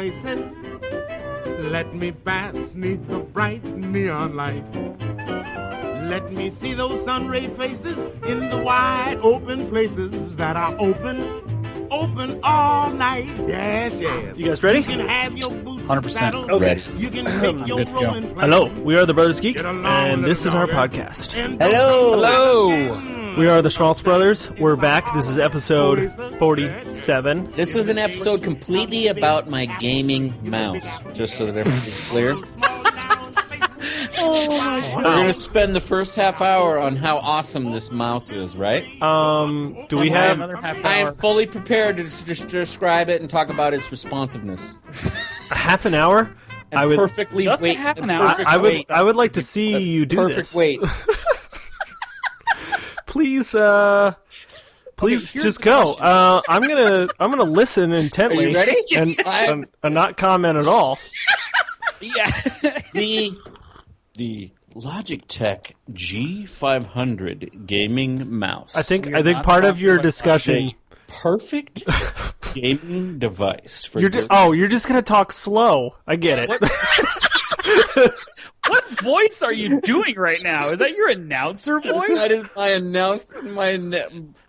faces. Let me bask neath the bright neon light. Let me see those sun-rayed faces in the wide open places that are open all night. Yes, yes. You guys ready? You can have your boots 100%. okay. Ready. You can take your rolling plans. Hello, we are the Brothers Geek, and this is our podcast. Hello. We are the Schmaltz Brothers. We're back. This is episode 47. This is an episode completely about my gaming mouse, just so that everything's clear. We're going to spend the first half hour on how awesome this mouse is, right? Do we have another half hour? I am fully prepared to just describe it and talk about its responsiveness. a half an hour? And perfectly just wait. a half an hour. I would like to see you do perfect this. Wait. Please just go. I'm gonna listen intently. Are you ready? And not comment at all. Yeah. The Logitech G500 gaming mouse. I think part of your discussion. Perfect gaming device for you're just gonna talk slow. I get it. What voice are you doing right now? Is that your announcer voice? That is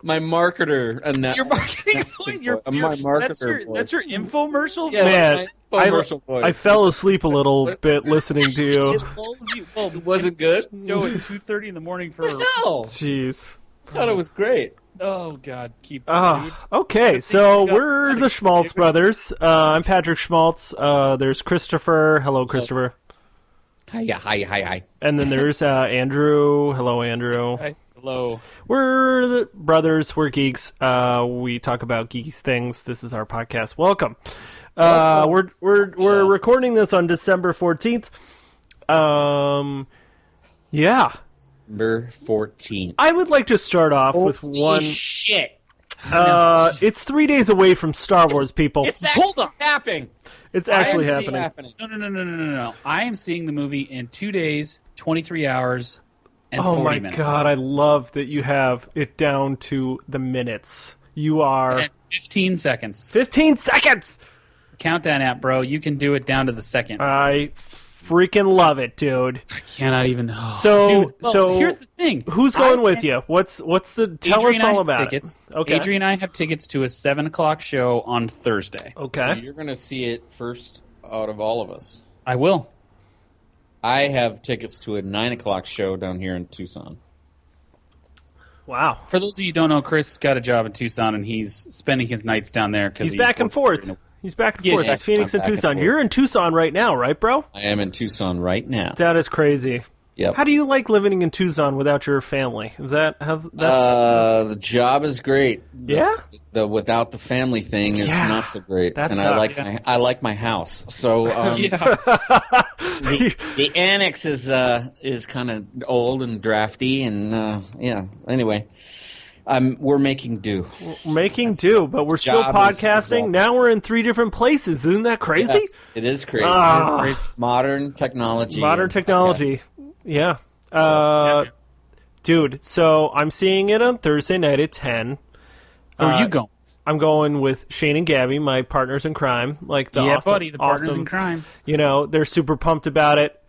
my marketer. Your marketing voice? My marketer voice. That's your infomercial voice? Man, voice. I fell asleep a little bit listening to you. It wasn't good? Show at 2:30 in the morning for... Hell? Jeez. I thought it was great. Oh, God. Keep okay, so we're the Schmaltz Brothers. I'm Patrick Schmaltz. There's Christopher. Hello, Christopher. Hi. And then there's Andrew. Hello, Andrew. Hi. Hello. We're the brothers. We're geeks. We talk about geeky things. This is our podcast. Welcome. We're recording this on December 14th. Yeah. December 14th. I would like to start off with one. Shit. It's 3 days away from Star Wars, people. It's actually happening. It's actually happening. No. I am seeing the movie in 2 days, 23 hours, and 40 minutes. Oh my God, I love that you have it down to the minutes. You are... And 15 seconds. 15 seconds! Countdown app, bro. You can do it down to the second. I freaking love it, dude. I cannot even... Oh. So here's the thing. Who's going with you? What's the... Tell us all about tickets. it. Okay. Adrian and I have tickets to a 7 o'clock show on Thursday. Okay. So you're going to see it first out of all of us. I will. I have tickets to a 9 o'clock show down here in Tucson. Wow. For those of you who don't know, Chris got a job in Tucson, and he's spending his nights down there because he's back and forth. He's back and forth. It's Phoenix and Tucson. You're in Tucson right now, right, bro? I am in Tucson right now. That is crazy. Yep. How do you like living in Tucson without your family? Is that the job is great. Yeah. The without the family thing is not so great. That and sucks. I like my house. So the annex is kind of old and drafty and Anyway. We're making do. But we're still podcasting. Now we're in 3 different places. Isn't that crazy? Yes, it is crazy. It is crazy. Modern technology. Yeah. Dude, so I'm seeing it on Thursday night at 10. Where are you going? I'm going with Shane and Gabby, my partners in crime. The partners in crime. You know, they're super pumped about it.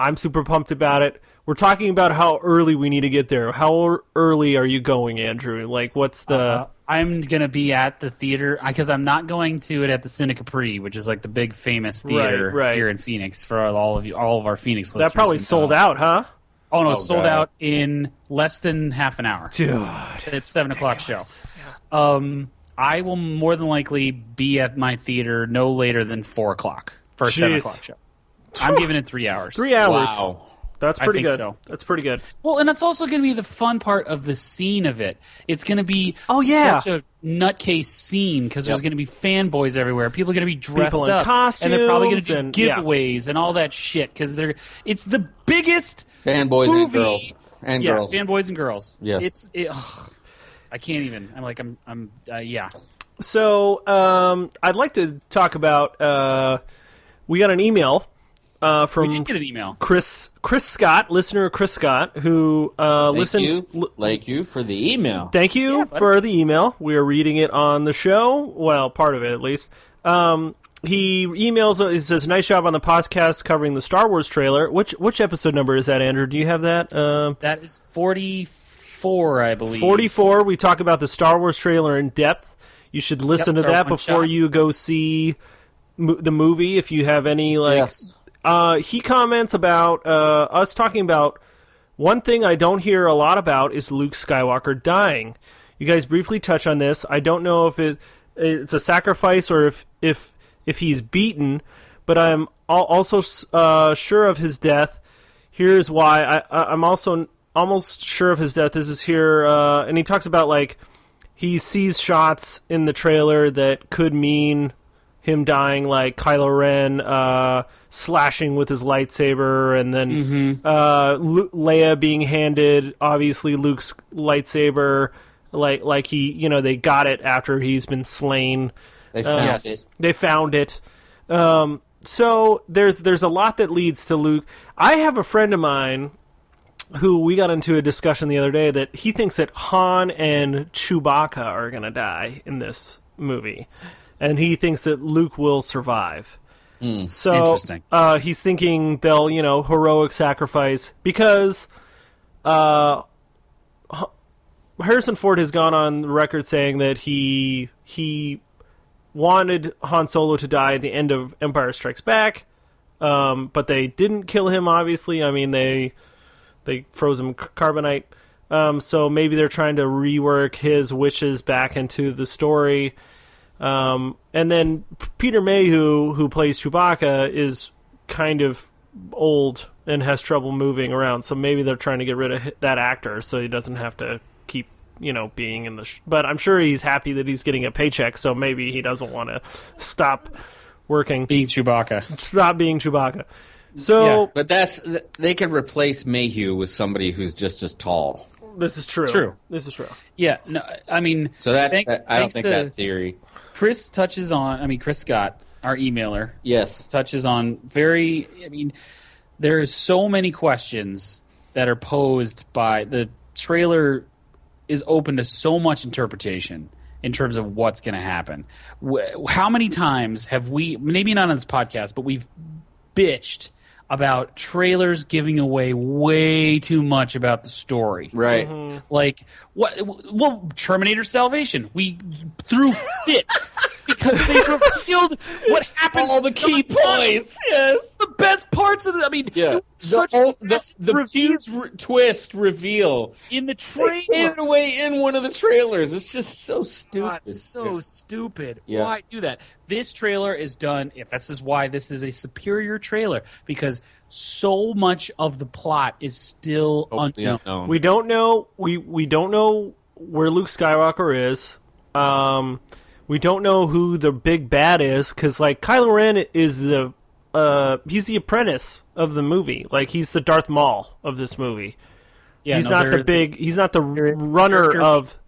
I'm super pumped about it. We're talking about how early we need to get there. How early are you going, Andrew? What's the... I'm going to be at the theater, because I'm not going to it at the Cine Capri, which is the big famous theater here in Phoenix for all of our Phoenix listeners. That probably sold out, huh? Oh, no, it's sold out in less than half an hour. Dude. It's 7 o'clock show. Yeah. I will more than likely be at my theater no later than 4 o'clock for a 7 o'clock show. I'm giving it 3 hours. 3 hours. Wow. That's pretty good. So. That's pretty good. Well, and that's also going to be the fun part of the scene of it. It's going to be such a nutcase scene because there's going to be fanboys everywhere. People are going to be dressed in up, costumes, and they're probably going to do giveaways and all that shit because it's the biggest fanboys movie. And girls girls. Fanboys and girls. Yes, I can't even. I'm yeah. So I'd like to talk about. We got an email. From we did get an email. Chris Scott, listener Chris Scott, who listens. Thank you for the email. Thank you for the email. We are reading it on the show. Well, part of it at least. he emails. He says, "Nice job on the podcast covering the Star Wars trailer." Which episode number is that, Andrew? Do you have that? That is 44, I believe. 44. We talk about the Star Wars trailer in depth. You should listen to that before you go see the movie. If you have any Yes. He comments about us talking about one thing I don't hear a lot about is Luke Skywalker dying. You guys briefly touch on this. I don't know if it's a sacrifice or if he's beaten, but I'm also sure of his death. Here's why. I'm also almost sure of his death. This is here, and he talks about he sees shots in the trailer that could mean him dying, like Kylo Ren slashing with his lightsaber, and then Leia being handed, obviously, Luke's lightsaber, like he, they got it after he's been slain. They found it. They found it. So there's a lot that leads to Luke. I have a friend of mine who we got into a discussion the other day that he thinks that Han and Chewbacca are going to die in this movie. And he thinks that Luke will survive. So Interesting. He's thinking they'll, heroic sacrifice. Because Harrison Ford has gone on the record saying that he wanted Han Solo to die at the end of Empire Strikes Back. But they didn't kill him, obviously. I mean, they froze him carbonite. So maybe they're trying to rework his wishes back into the story. And then Peter Mayhew, who plays Chewbacca, is kind of old and has trouble moving around. So maybe they're trying to get rid of that actor so he doesn't have to keep, being in the... But I'm sure he's happy that he's getting a paycheck, so maybe he doesn't want to stop working. Being Chewbacca. Stop being Chewbacca. So, But they could replace Mayhew with somebody who's just as tall. This is true. This is true. Yeah, no, I mean... So I don't thanks think to that theory... Chris Chris Scott, our emailer, Yes. touches on there is so many questions that are posed by the trailer is open to so much interpretation in terms of what's going to happen. How many times have we, maybe not on this podcast, but we've bitched about trailers giving away way too much about the story. Right. Mm-hmm. Like, well, Terminator Salvation, we threw fits because they revealed what happens. All the key points. Yes. The best parts of it. I mean, it was the huge twist reveal in the trailer. They gave it away in one of the trailers. It's just so stupid. God, so stupid. Yeah. Why do that? This trailer is done. If this is why this is a superior trailer, because so much of the plot is still unknown. We don't know. We don't know where Luke Skywalker is. We don't know who the big bad is because, Kylo Ren is he's the apprentice of the movie. He's the Darth Maul of this movie. Yeah, he's not the big. He's not the runner of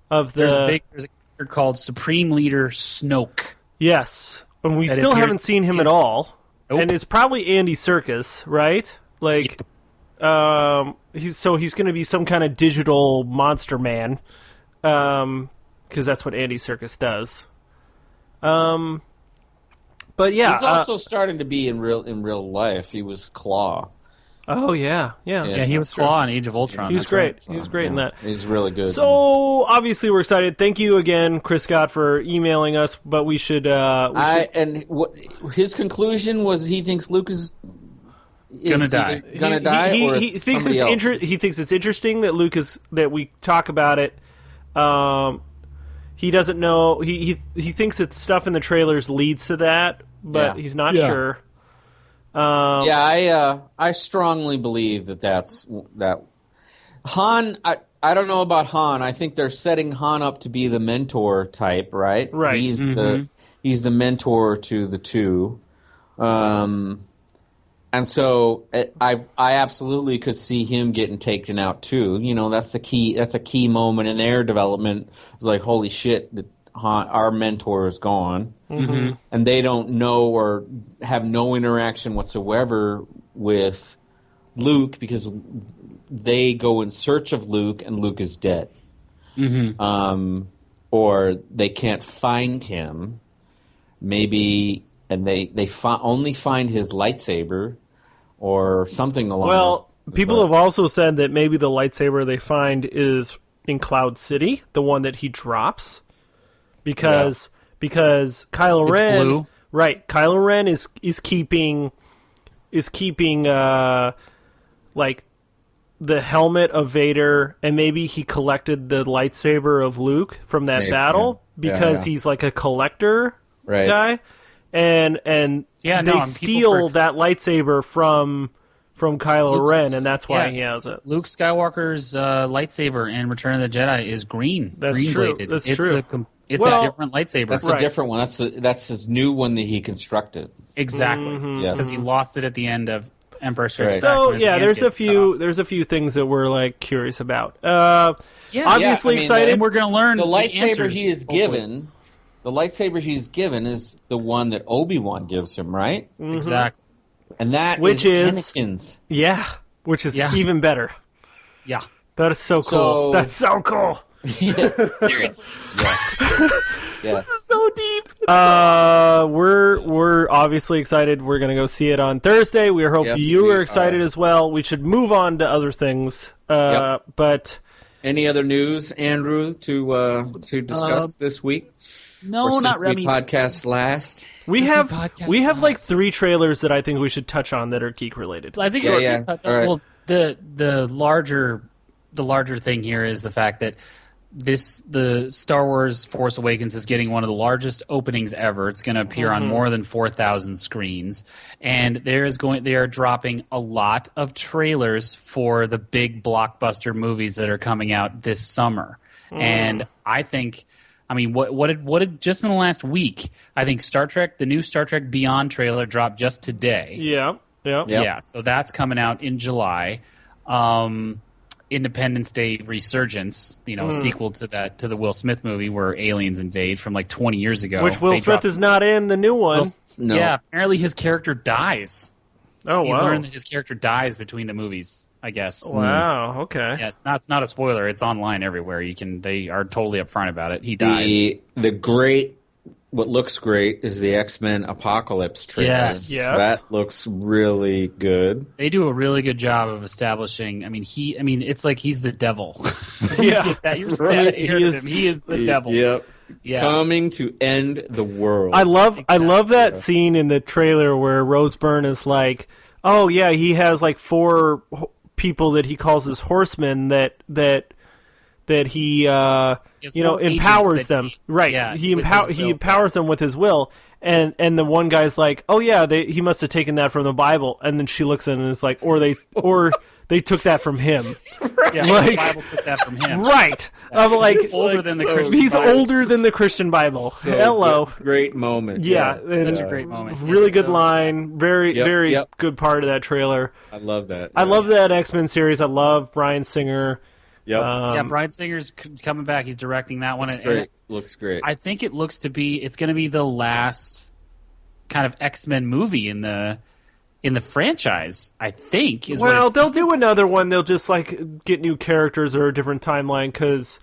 the. There's a character called Supreme Leader Snoke. Yes, and we still haven't seen him at all. Nope. And it's probably Andy Serkis, right? He's going to be some kind of digital monster man, because that's what Andy Serkis does. But yeah, he's also starting to be in real life. He was Claw. Oh yeah. He was Claw in Age of Ultron. He was great. Right. He was great in that. He's really good. So obviously we're excited. Thank you again, Chris Scott, for emailing us. But we should. His conclusion was he thinks Luke is gonna die. Gonna die, or he thinks it's he thinks it's interesting that that we talk about it. He doesn't know. He thinks that stuff in the trailers leads to that, but he's not sure. I strongly believe that's that. Han, I don't know about Han. I think they're setting Han up to be the mentor type, right? Right. He's the mentor to the two, and so I absolutely could see him getting taken out too. That's a key moment in their development. It's like, holy shit, our mentor is gone, and they don't know or have no interaction whatsoever with Luke because they go in search of Luke and Luke is dead, or they can't find him. Maybe and they only find his lightsaber or something along. Well, those people have also said that maybe the lightsaber they find is in Cloud City, the one that he drops, because Kylo It's Ren, blue. right? Kylo Ren is keeping like the helmet of Vader, and maybe he collected the lightsaber of Luke from that battle because he's like a collector guy, and they steal that lightsaber from Kylo Ren, and that's why he has it. Luke Skywalker's lightsaber in Return of the Jedi is green. That's green true. bladed. That's it's true. It's a different lightsaber. That's a different one. That's his new one that he constructed. Exactly. Yes. Because he lost it at the end of Empire Strikes Back. So when his hand there's a gets cut few off. things that we're like curious about. Obviously I mean, excited. And we're going to learn The lightsaber answers, he is hopefully. given. The lightsaber he's given is the one that Obi-Wan gives him, right? Exactly. And that Which is Anakin's. Yeah, which is even better. Yeah. That is so cool. That's so cool. Seriously. Yes. So deep. We're obviously excited. We're gonna go see it on Thursday. We hope you are excited as well. We should move on to other things. But any other news, Andrew, to discuss this week? No, or since not really. we podcast last. we have like 3 trailers that I think we should touch on that are geek related. I think just touch on, well, the larger thing here is the fact that the Star Wars Force Awakens is getting one of the largest openings ever. It's going to appear on more than 4,000 screens, and they are dropping a lot of trailers for the big blockbuster movies that are coming out this summer. And I think, I mean, what did just in the last week? I think the new Star Trek Beyond trailer dropped just today. Yeah. So that's coming out in July. Independence Day Resurgence, a sequel to the Will Smith movie where aliens invade from like 20 years ago. Which Will Smith is not in the new one. No. Yeah, apparently his character dies. Oh, You wow. learn that his character dies between the movies, I guess. Wow, okay. Yeah, it's not a spoiler. It's online everywhere. They are totally upfront about it. He dies. What looks great is the X-Men Apocalypse trailer. Yes. That looks really good. They do a really good job of establishing. It's like he's the devil. Yeah. You're scared of him. He is the devil. Yep. Yeah. Coming to end the world. I love that scene in the trailer where Rose Byrne is like, "Oh yeah, he has like 4 people that he calls his horsemen that he empowers them." Right. Yeah, he empowers them with his will. And the one guy's like, "Oh yeah, he must have taken that from the Bible." And then she looks at him and is like, "Or they took that from him." Yeah, Like- the Bible took that from him. Right. I'm like, He's older than the Christian he's Bible. older than the Christian Bible. So Hello. Great moment. Yeah, and That's a great moment. really It's good so- line. Very good part of that trailer. I love that. I love that X-Men series. I love Bryan Singer. Yep. Yeah, Bryan Singer's coming back. He's directing that one. Looks and great. Looks great. I think it's going to be the last kind of X-Men movie in the franchise. I think. Well, they'll do another one. They'll just like get new characters or a different timeline because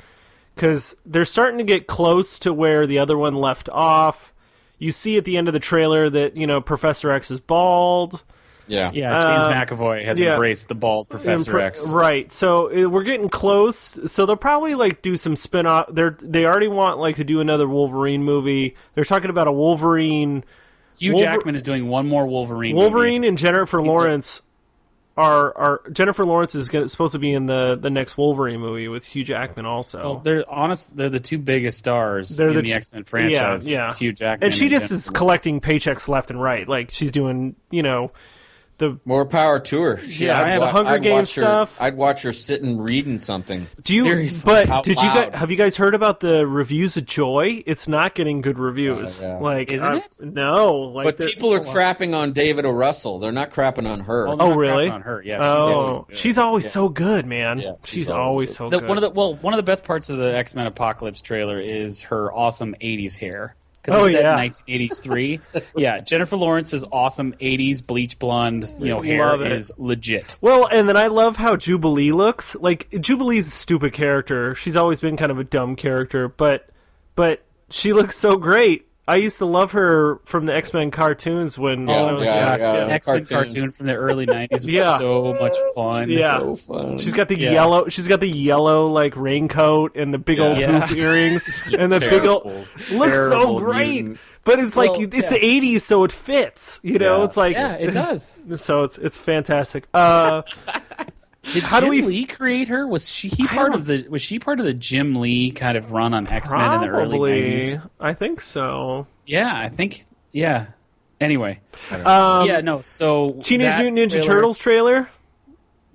they're starting to get close to where the other one left off. You see at the end of the trailer that Professor X is bald. Yeah. Yeah, James McAvoy has embraced the bald Professor X. Right. So we're getting close. So they'll probably like do some spin-off. They already want like to do another Wolverine movie. They're talking about a Wolverine. Hugh Jackman is doing one more Wolverine Wolverine movie. and Jennifer Lawrence are Jennifer Lawrence is supposed to be in the next Wolverine movie with Hugh Jackman also. Well, they're the 2 biggest stars in the X-Men franchise. Yeah. It's Hugh Jackman and she just Jennifer is collecting paychecks left and right. Like she's doing, More power to her. The Hunger Games stuff. I'd watch her sitting reading something. Seriously. Out Did loud. have you guys heard about the reviews of Joy? It's not getting good reviews. Yeah. Like, Isn't it? No. Like But people are crapping on David O. Russell. They're not crapping on her. Well, they're not really? crapping on her. Yeah, she's always so good, man. Yeah, she's always so good. One of the best parts of the X-Men Apocalypse trailer is her awesome 80s hair. Because it's set in 1983. Yeah, Jennifer Lawrence's awesome 80s bleach blonde hair is legit. Well, and then I love how Jubilee looks. Like, Jubilee's a stupid character. She's always been kind of a dumb character, but she looks so great. I used to love her from the X-Men cartoons when I was X-Men cartoon from the early 90s was so much fun. Yeah. So fun. She's got the yellow. She's got the yellow like raincoat and the big old hoop earrings and the big old. Looks so great, mutant. but it's like it's the '80s, so it fits. You know, it's like it does. So it's fantastic. Did Jim Lee create her? Was she part of the Jim Lee kind of run on X-Men in the early 90s? I think so. Yeah, I think. Yeah. Anyway. So Teenage Mutant Ninja Turtles trailer.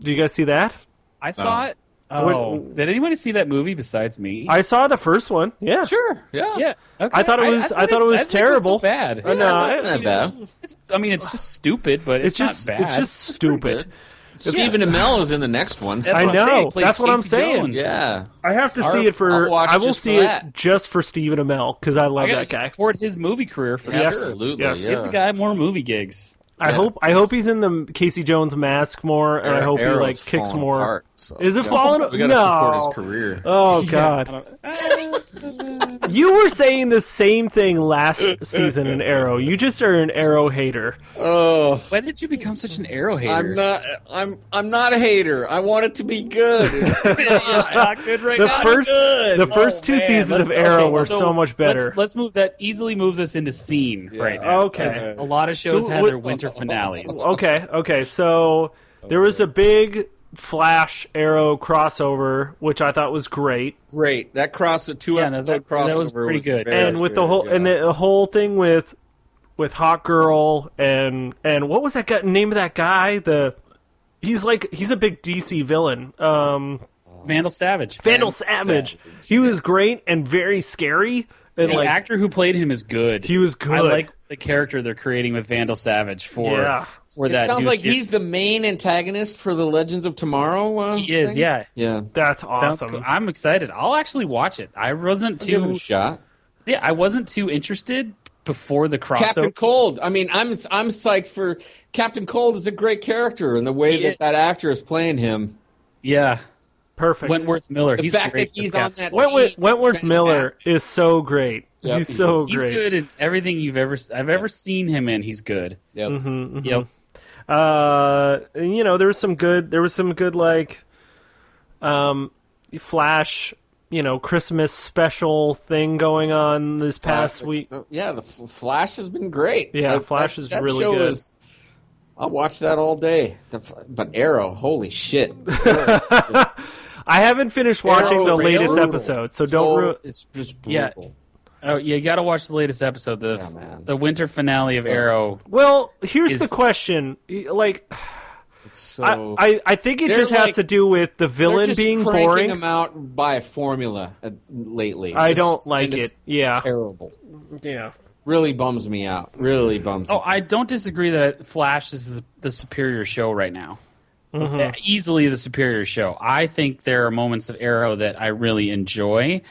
Do you guys see that? I saw it. Oh, did anybody see that movie besides me? I saw the first one. Yeah, Sure. Yeah. Yeah. Okay. I thought it was. I thought it was terrible. Bad. No, it's not bad. It's just stupid, but it's just not bad. It's just stupid. Stephen Amell is in the next one. So. I know. That's what I'm saying. Yeah. I have to see it for. I will see it just for Stephen Amell because I love that guy. Support his movie career for sure. Absolutely. Yes. Yeah. Give the guy more movie gigs. I hope he's in the Casey Jones mask more, and I hope he like kicks more. Apart, so. Is it falling? We gotta support his career. Oh God! You were saying the same thing last season in Arrow. You just are an Arrow hater. Oh, when did you become such an Arrow hater? I'm not a hater. I want it to be good. It's not good right now. The first two seasons of Arrow were so much better. Let's move that. Easily moves us into Scene right now. Okay. A lot of shows had their winter finales. Okay. So there was a big Flash Arrow crossover, which I thought was great. Great. That two episode crossover that was pretty good. And with the whole and the whole thing with Hawk Girl and what was that guy, name of that guy? He's a big DC villain. Vandal Savage. Vandal Savage. He was great and very scary. And the actor who played him is good. He was good. I like the character they're creating with Vandal Savage for that. It sounds like he's the main antagonist for the Legends of Tomorrow. He is, yeah. That's awesome. Cool. I'm excited. I'll actually watch it. I wasn't too. Give it a shot. Yeah, I wasn't too interested before the crossover. Captain Cold. I mean, I'm psyched for Captain Cold. Is a great character, and the way that actor is playing him. Yeah. Perfect. Wentworth Miller. The fact that he's on that Wentworth Miller is so great. Yep. He's so great. He's good in everything I've ever seen him in. He's good. Yep. Mm-hmm. Yep. There was some good like Flash, Christmas special thing going on this past week. Yeah, the Flash has been great. Yeah, Flash is really good. I'll watch that all day. But Arrow, holy shit. I haven't finished watching the latest episode, so don't ruin. It's just brutal. Yeah. Oh, you got to watch the latest episode, the winter finale of Arrow. Well, here's the question: like, it's so I think it just has to do with the villain being boring. They're just cranking them out by a formula lately. I don't like it. Yeah, terrible. Yeah. Really bums me out. Really bums me out. I don't disagree that Flash is the superior show right now. Mm-hmm. Easily the superior show. I think there are moments of Arrow that I really enjoy,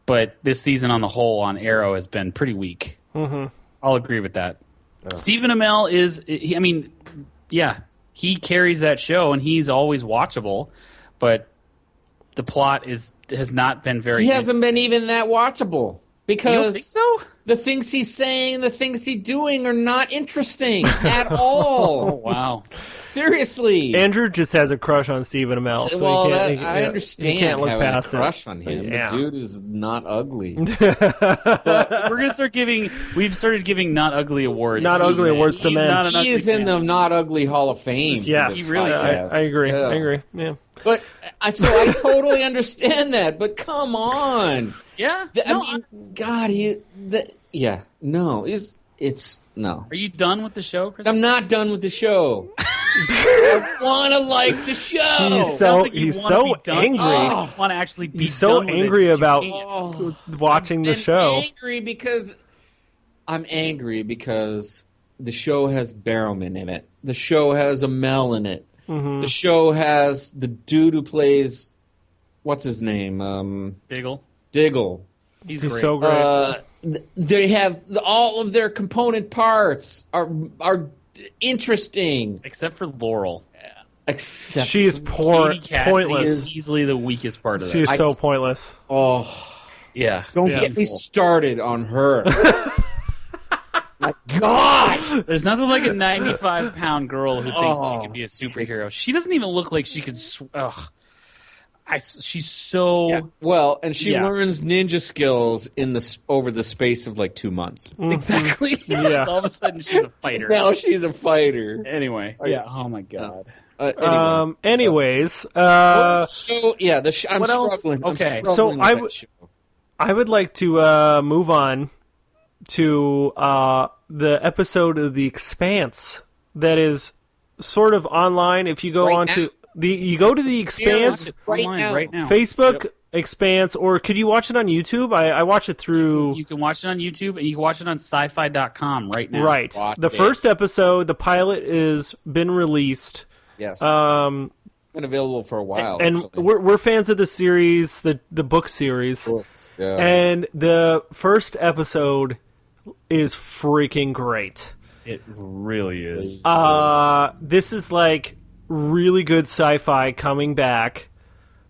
but this season on the whole on Arrow has been pretty weak. Mm-hmm. I'll agree with that. Stephen Amell he carries that show and he's always watchable, but the plot has not been very. He hasn't been even that watchable. Because you don't think so? The things he's saying, the things he's doing are not interesting at all. Oh, wow. Seriously. Andrew just has a crush on Stephen Amell. So I understand you can't look having past a crush on him. Yeah. The dude is not ugly. But we're going to start we've started giving not ugly awards. Not ugly awards to men. He is in the not ugly Hall of Fame. Yes. He really is. I agree. Yeah. I agree. Yeah. But I totally understand that. But come on. Yeah. It's no. Are you done with the show, Chris? I'm not done with the show. I want to like the show. He's so angry. Oh, want to actually be he's so done angry with it. about watching the show. I'm angry because the show has Barrowman in it. The show has Amell in it. Mm-hmm. The show has the dude who plays what's his name? Diggle. He's great. So great. They have all of their component parts are interesting, except for Laurel. She's pointless. Is easily the weakest part of that. She's so pointless. Oh, yeah. Don't get me started on her. God! There's nothing like a 95-pound girl who thinks she could be a superhero. She doesn't even look like she could. She's so well, and she learns ninja skills over the space of like 2 months. Exactly. All of a sudden, she's a fighter. Now she's a fighter. Anyway, oh my God. Anyways, I'm what else? struggling. Okay, so I would like to move on to the episode of The Expanse that is sort of online. If you go you go to The Expanse right now. Facebook Expanse, or could you watch it on YouTube? I watch it through. You can watch it on YouTube, and you can watch it on sci-fi.com right now. Right. The first episode, the pilot, is been released. Yes. It's been available for a while. And we're fans of the series, the book series. Books, yeah. And the first episode is freaking great. It really is. This is like really good sci-fi coming back.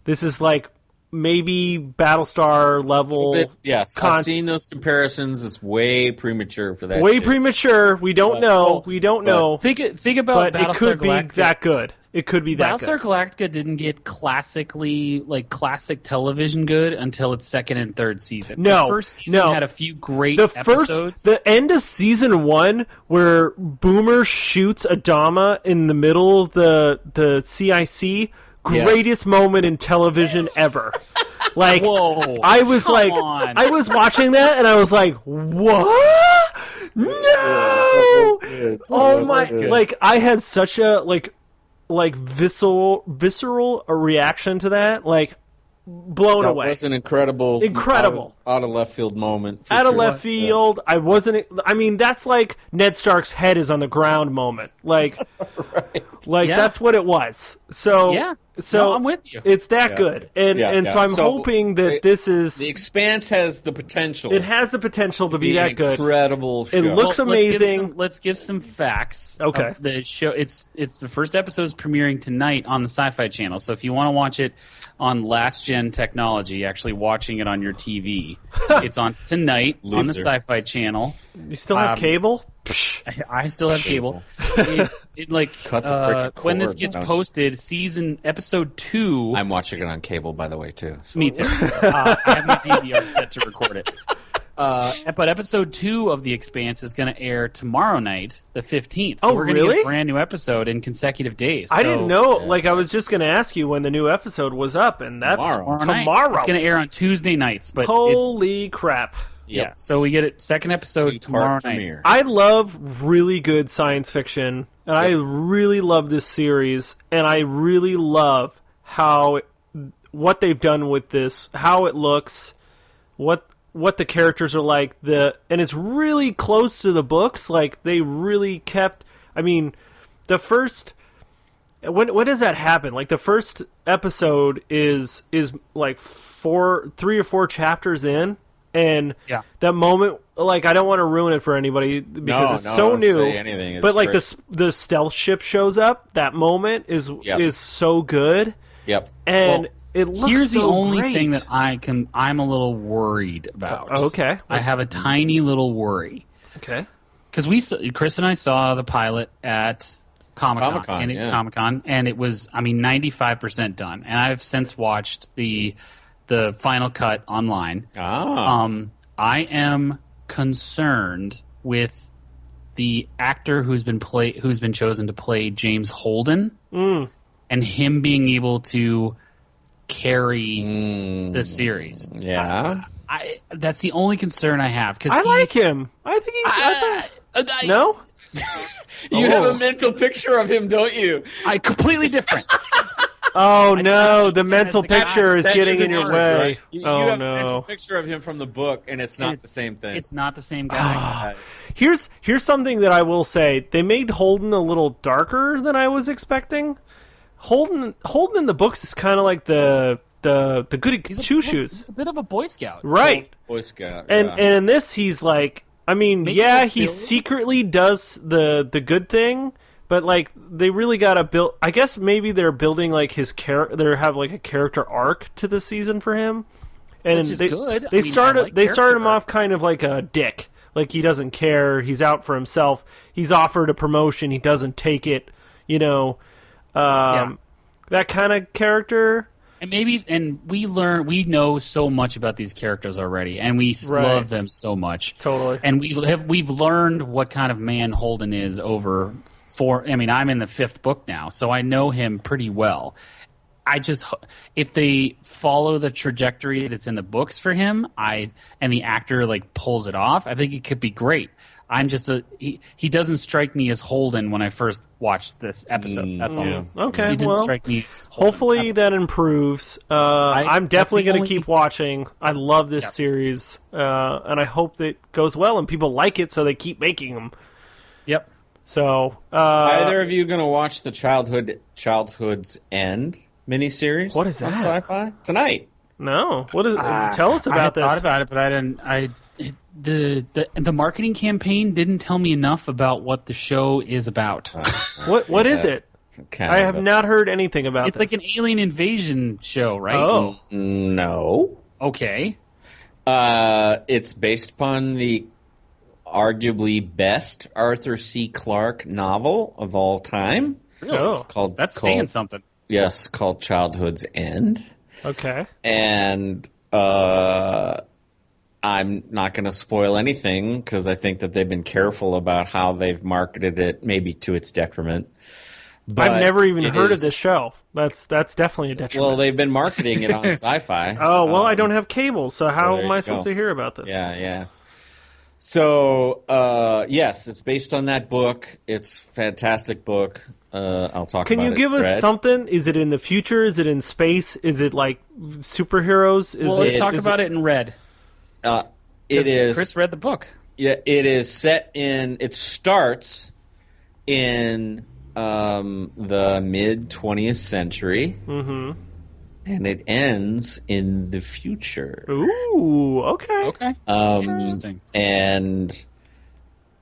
This is like maybe Battlestar level. Yes, I've seen those comparisons. It's way premature for that. Way premature. We don't know. We don't know. Think about but Battlestar it could Galactica. be that good. It could be that Battlestar good. Galactica didn't get classic television good until its second and third season. No, the first season had a few great episodes. The end of season 1, where Boomer shoots Adama in the middle of the CIC, greatest moment in television ever. Like, whoa, I was on. I was watching that and I was like, what? No! Oh my! Like, I had such a visceral reaction to that. Like, blown away. That was an incredible out of left field moment. Out of left field. I wasn't. I mean, that's like Ned Stark's head is on the ground moment. Like, that's what it was. So no, I'm with you. It's that good, and so I'm hoping that this is The Expanse has the potential. It has the potential to be that good. Incredible show. It looks amazing. Let's give some facts. Okay. The show. It's the first episode is premiering tonight on the Sci-Fi Channel. So if you want to watch it on last gen technology, actually watching it on your TV, it's on tonight on the Sci-Fi Channel. You still have cable? I still have cable. Cut the freaking cord, when this gets posted, episode 2. I'm watching it on cable, by the way, too. So. Me too. I have my DVR set to record it. But episode 2 of The Expanse is going to air tomorrow night, the 15th. So we're going to get a brand new episode in consecutive days. I didn't know. I was just going to ask you when the new episode was up, and that's tomorrow. It's going to air on Tuesday nights. But holy crap. Yep. Yeah, so we get a second episode tomorrow night. I love really good science fiction, and I really love this series, and I really love what they've done with this, how it looks, what the characters are like, and it's really close to the books. Like, they really kept. I mean, the first. When does that happen? Like, the first episode is like 3 or 4 chapters in. And that moment, like, I don't want to ruin it for anybody because it's so new. Say anything. But like the stealth ship shows up, that moment is so good. Yep. And it looks here's so the only great. thing that I'm a little worried about. Okay. I have a tiny little worry. Okay. Because Chris and I saw the pilot at Comic-Con, and it was 95% done. And I've since watched the final cut online. I am concerned with the actor who's been chosen to play James Holden, and him being able to carry the series. Yeah, that's the only concern I have. Because I like him. I think he's no. You have a mental picture of him, don't you? Completely different. Oh no! The mental picture is getting in your way. You have a mental picture of him from the book, and it's not the same thing. It's not the same guy. Here's something that I will say: they made Holden a little darker than I was expecting. Holden in the books is kind of like the goody two shoes. He's a bit of a Boy Scout, right? Boy Scout, and in this, he's like, he secretly does the good thing. But, like, they really got to build. I guess maybe they're building, like, his character. They have, like, a character arc to the season for him, and which is good. They started him off kind of like a dick. Like he doesn't care. He's out for himself. He's offered a promotion. He doesn't take it. That kind of character. And we know so much about these characters already, and we love them so much. Totally. And we've learned what kind of man Holden is over I'm in the 5th book now, so I know him pretty well. If they follow the trajectory that's in the books for him, and the actor pulls it off, I think it could be great. I'm just he doesn't strike me as Holden when I first watched this episode. That's all. Yeah. Okay, he didn't strike me as Holden. Hopefully that improves. I'm definitely going to keep watching. I love this series, and I hope that it goes well and people like it, so they keep making them. Yep. So, either of you going to watch the Childhood's End miniseries? What is that? On Sci-Fi tonight? No. What is? Tell us about this. I thought about it, but I didn't. The marketing campaign didn't tell me enough about what the show is about. What is it? I have not heard anything about It's this. like an alien invasion show, right? Oh. No. Okay. It's based upon the arguably best Arthur C. Clarke novel of all time. Really? Oh. That's saying something. Yes, called Childhood's End. Okay. And I'm not going to spoil anything because I think that they've been careful about how they've marketed it, maybe to its detriment. But I've never even heard of this show. That's definitely a detriment. Well, they've been marketing it on Sci-Fi. Oh, well, I don't have cable, so how there am I you supposed go. to hear about this? Yeah. So, yes, it's based on that book. It's a fantastic book. I'll talk about it. Can you give us Fred. something? Is it in the future? Is it in space? Is it like superheroes? Let's talk about it in red. It is. Chris read the book. Yeah, it is set in. It starts in the mid 20th century, and it ends in the future. Ooh, okay. Okay. Interesting. And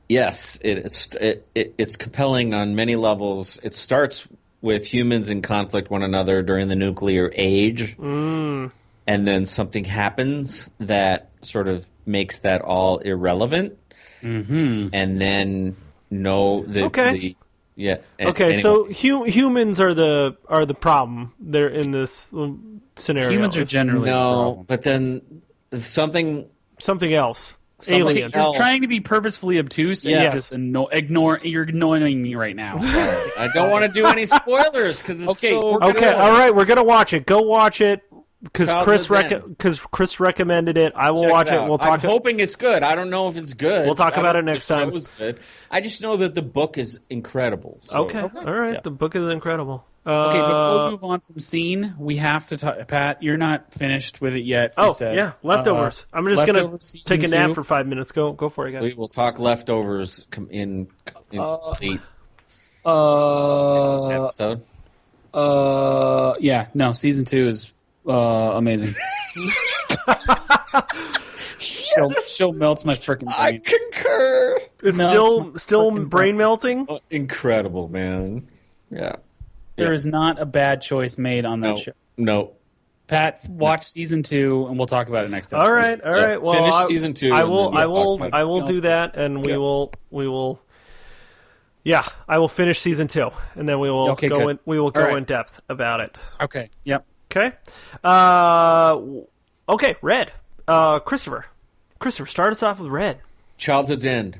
yes, it's compelling on many levels. It starts with humans in conflict one another during the nuclear age, and then something happens that sort of makes that all irrelevant, and then anyway. So humans are the problem. They're in this scenario. Humans are generally the problem. but then something else. Something Aliens. else. You're trying to be purposefully obtuse and Yes. you just ignore. You're annoying me right now. I don't want to do any spoilers because it's Okay, so Okay, good. all right, we're gonna watch it. Go watch it because Childhood's Chris recommended it. I will Check watch it it. out. We'll talk. I'm hoping it's good. I don't know if it's good. We'll talk I about don't- it next the time. show is good. I just know that the book is incredible. So. Okay, all right. Yeah. The book is incredible. Okay, before we move on from scene, we have to talk. Pat, you're not finished with it yet. You said. Yeah, leftovers. I'm just gonna Leftovers season take a nap 2. for 5 minutes. Go for it, guys. We will talk leftovers in complete next episode. Yeah, no, season 2 is amazing. Show melts my freaking I brain. concur. It's No, still it's my brain melting. Oh, incredible, man. Yeah. There is not a bad choice made on that No. show. No. Pat, watch season 2, and we'll talk about it next episode. All right. Well, Finish season 2. I and will. then we'll talk about I will do that, and we will. Yeah, I will finish season 2, and then we will Okay, go good. in. We will go All right. in depth about it. Okay. Yep. Okay. Okay. Red. Christopher, start us off with Red. Childhood's End.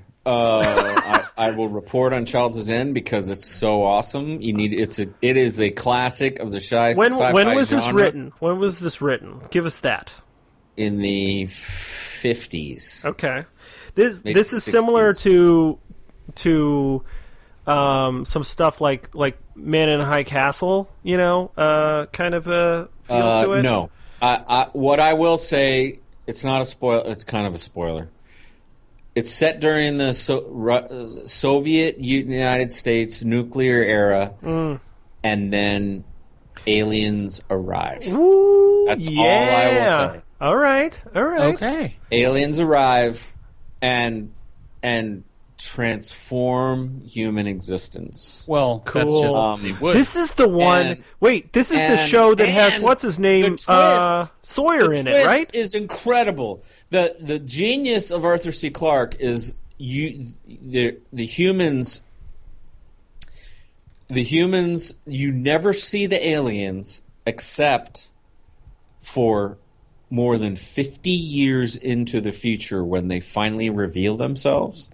I will report on Childhood's End because it's so awesome. It is a classic of the sci-fi When was this genre written? When was this written? Give us that. in the 50s. Okay. This Maybe is similar 60s. to some stuff like Man in a High Castle, kind of a feel to it. No. What I will say, it's not a spoiler. It's kind of a spoiler. It's set during the Soviet United States nuclear era, and then aliens arrive. Ooh, That's all I will say. All right. Okay. Aliens arrive, and transform human existence. Well, that's Cool. just they would. This is the one. And- wait, this is the show that has and what's his name, the Sawyer in it, right? Is incredible. The genius of Arthur C. Clarke is the humans. The humans, you never see the aliens except for more than 50 years into the future when they finally reveal themselves.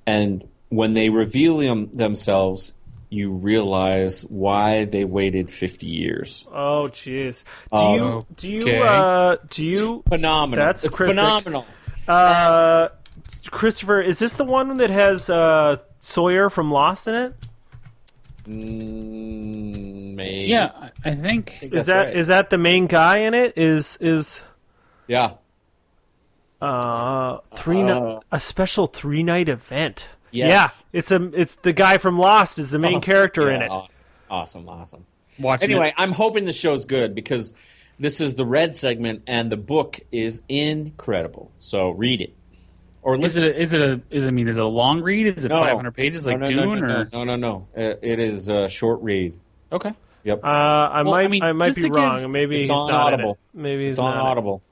And when they reveal Oh, themselves, you realize why they waited 50 years. Oh, jeez. Do you? Phenomenal. That's it's cryptic. phenomenal. Christopher, is this the one that has Sawyer from Lost in it? Maybe. Yeah, I think. Is that the main guy in it? Is Yeah. a special 3-night event? Yes. Yeah, it's the guy from Lost is the main character in it. Awesome. Watching Anyway, it. I'm hoping the show's good because this is the red segment and the book is incredible. So read it or listen. Is it a long read? Is it 500 pages like Dune or No. It is a short read. okay? Yep. I might be just to wrong. give- Maybe It's he's on not in Audible. it. Maybe he's It's on not in it. Audible.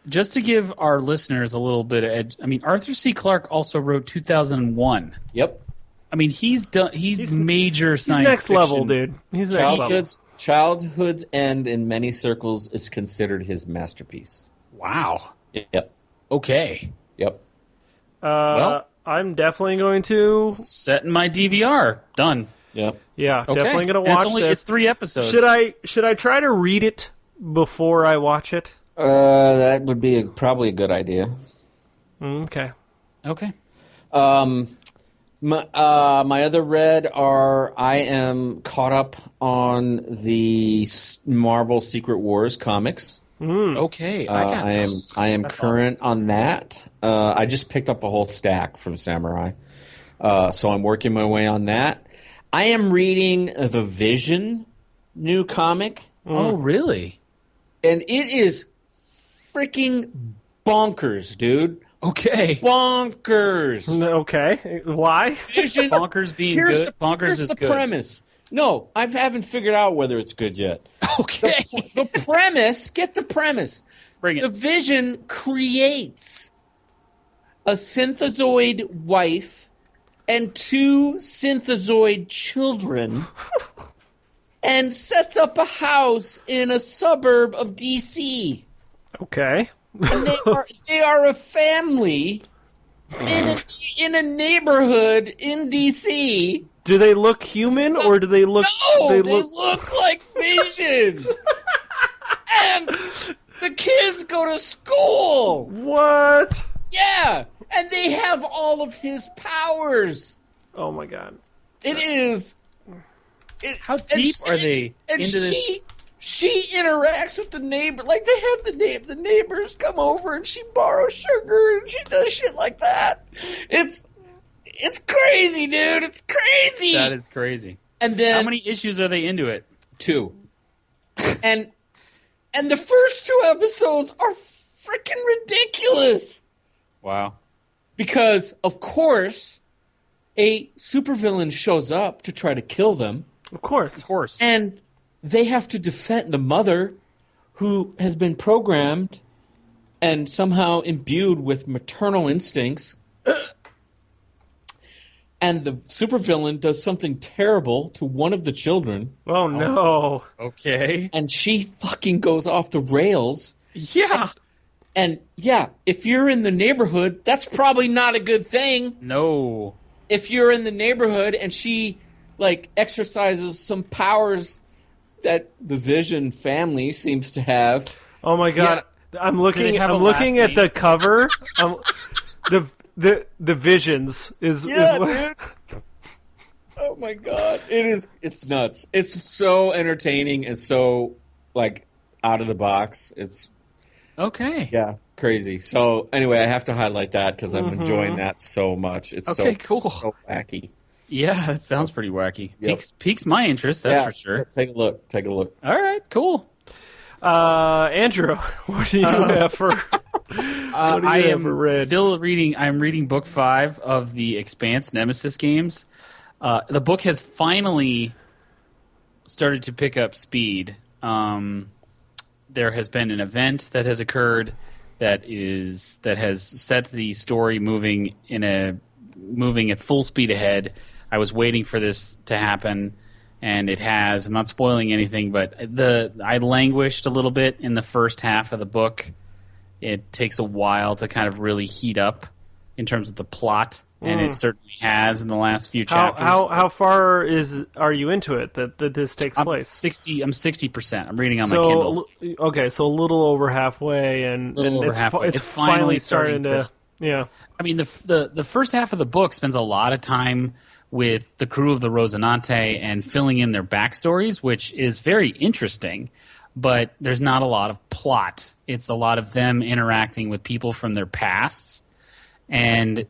Just to give our listeners a little bit of edge. I mean, Arthur C. Clarke also wrote 2001. Yep. I mean, he's major He's science next fiction. level, dude. He's next level. Childhood's End in many circles is considered his masterpiece. Wow. Yep. Okay. Yep. Well, I'm definitely going to. Set in my DVR. Done. Yep. Yeah, Okay. definitely going to And watch it's this. It's 3 episodes. Should I try to read it before I watch it? That would be probably a good idea. Okay. Okay. My other read are I am caught up on the Marvel Secret Wars comics. Okay. I am current on that. I just picked up a whole stack from Samurai, so I'm working my way on that. I am reading the Vision new comic, Oh, really? and it is freaking bonkers, dude. Okay. Bonkers. Okay. Why? Vision. Bonkers being Here's good. The, Bonkers here's is the good. premise. No, I haven't figured out whether it's good yet. Okay. The premise, get the premise. Bring The it. Vision creates a synthezoid wife and 2 synthezoid children and sets up a house in a suburb of DC. Okay. And they are a family in a neighborhood in DC. Do they look human or do they look? No, they look like Vision. And the kids go to school. What? Yeah, and they have all of his powers. Oh my god. It is. How deep are they and into this? She interacts with the neighbor. Like, they have the neighbors come over and she borrows sugar and she does shit like that. It's crazy, dude. It's crazy. That is crazy. And then How many issues are they into it? 2. And the first 2 episodes are freaking ridiculous. Wow. Because, of course, a supervillain shows up to try to kill them. Of course. Of course. And they have to defend the mother who has been programmed and somehow imbued with maternal instincts. And the supervillain does something terrible to one of the children. Oh no. Okay. And she fucking goes off the rails. Yeah. And yeah, if you're in the neighborhood, that's probably not a good thing. No. If you're in the neighborhood and she like exercises some powers that the Vision family seems to have. Oh my god. I'm looking have a looking last at the name? cover. The Visions is Yeah, what. dude. Oh my god. It's nuts. It's so entertaining and so like out of the box. It's Okay. crazy. So anyway, I have to highlight that because I'm enjoying that so much. It's Okay, so cool. so wacky. Yeah, that sounds pretty wacky. Yep. Piques my interest, that's for sure. Take a look. Take a look. All right, cool. Andrew, what do you have for? have I you am ever read? still reading. I'm reading book 5 of the Expanse Nemesis Games. The book has finally started to pick up speed. There has been an event that has occurred that has set the story moving at full speed ahead. I was waiting for this to happen, and it has. I'm not spoiling anything, but I languished a little bit in the first half of the book. It takes a while to kind of really heat up in terms of the plot, and it certainly has in the last few chapters. How far are you into it that this takes place? 60%. I'm reading on my Kindle. Okay, so a little over halfway, and it's finally starting to. Yeah, I mean the first half of the book spends a lot of time with the crew of the Rosinante and filling in their backstories, which is very interesting, but there's not a lot of plot. It's a lot of them interacting with people from their pasts, and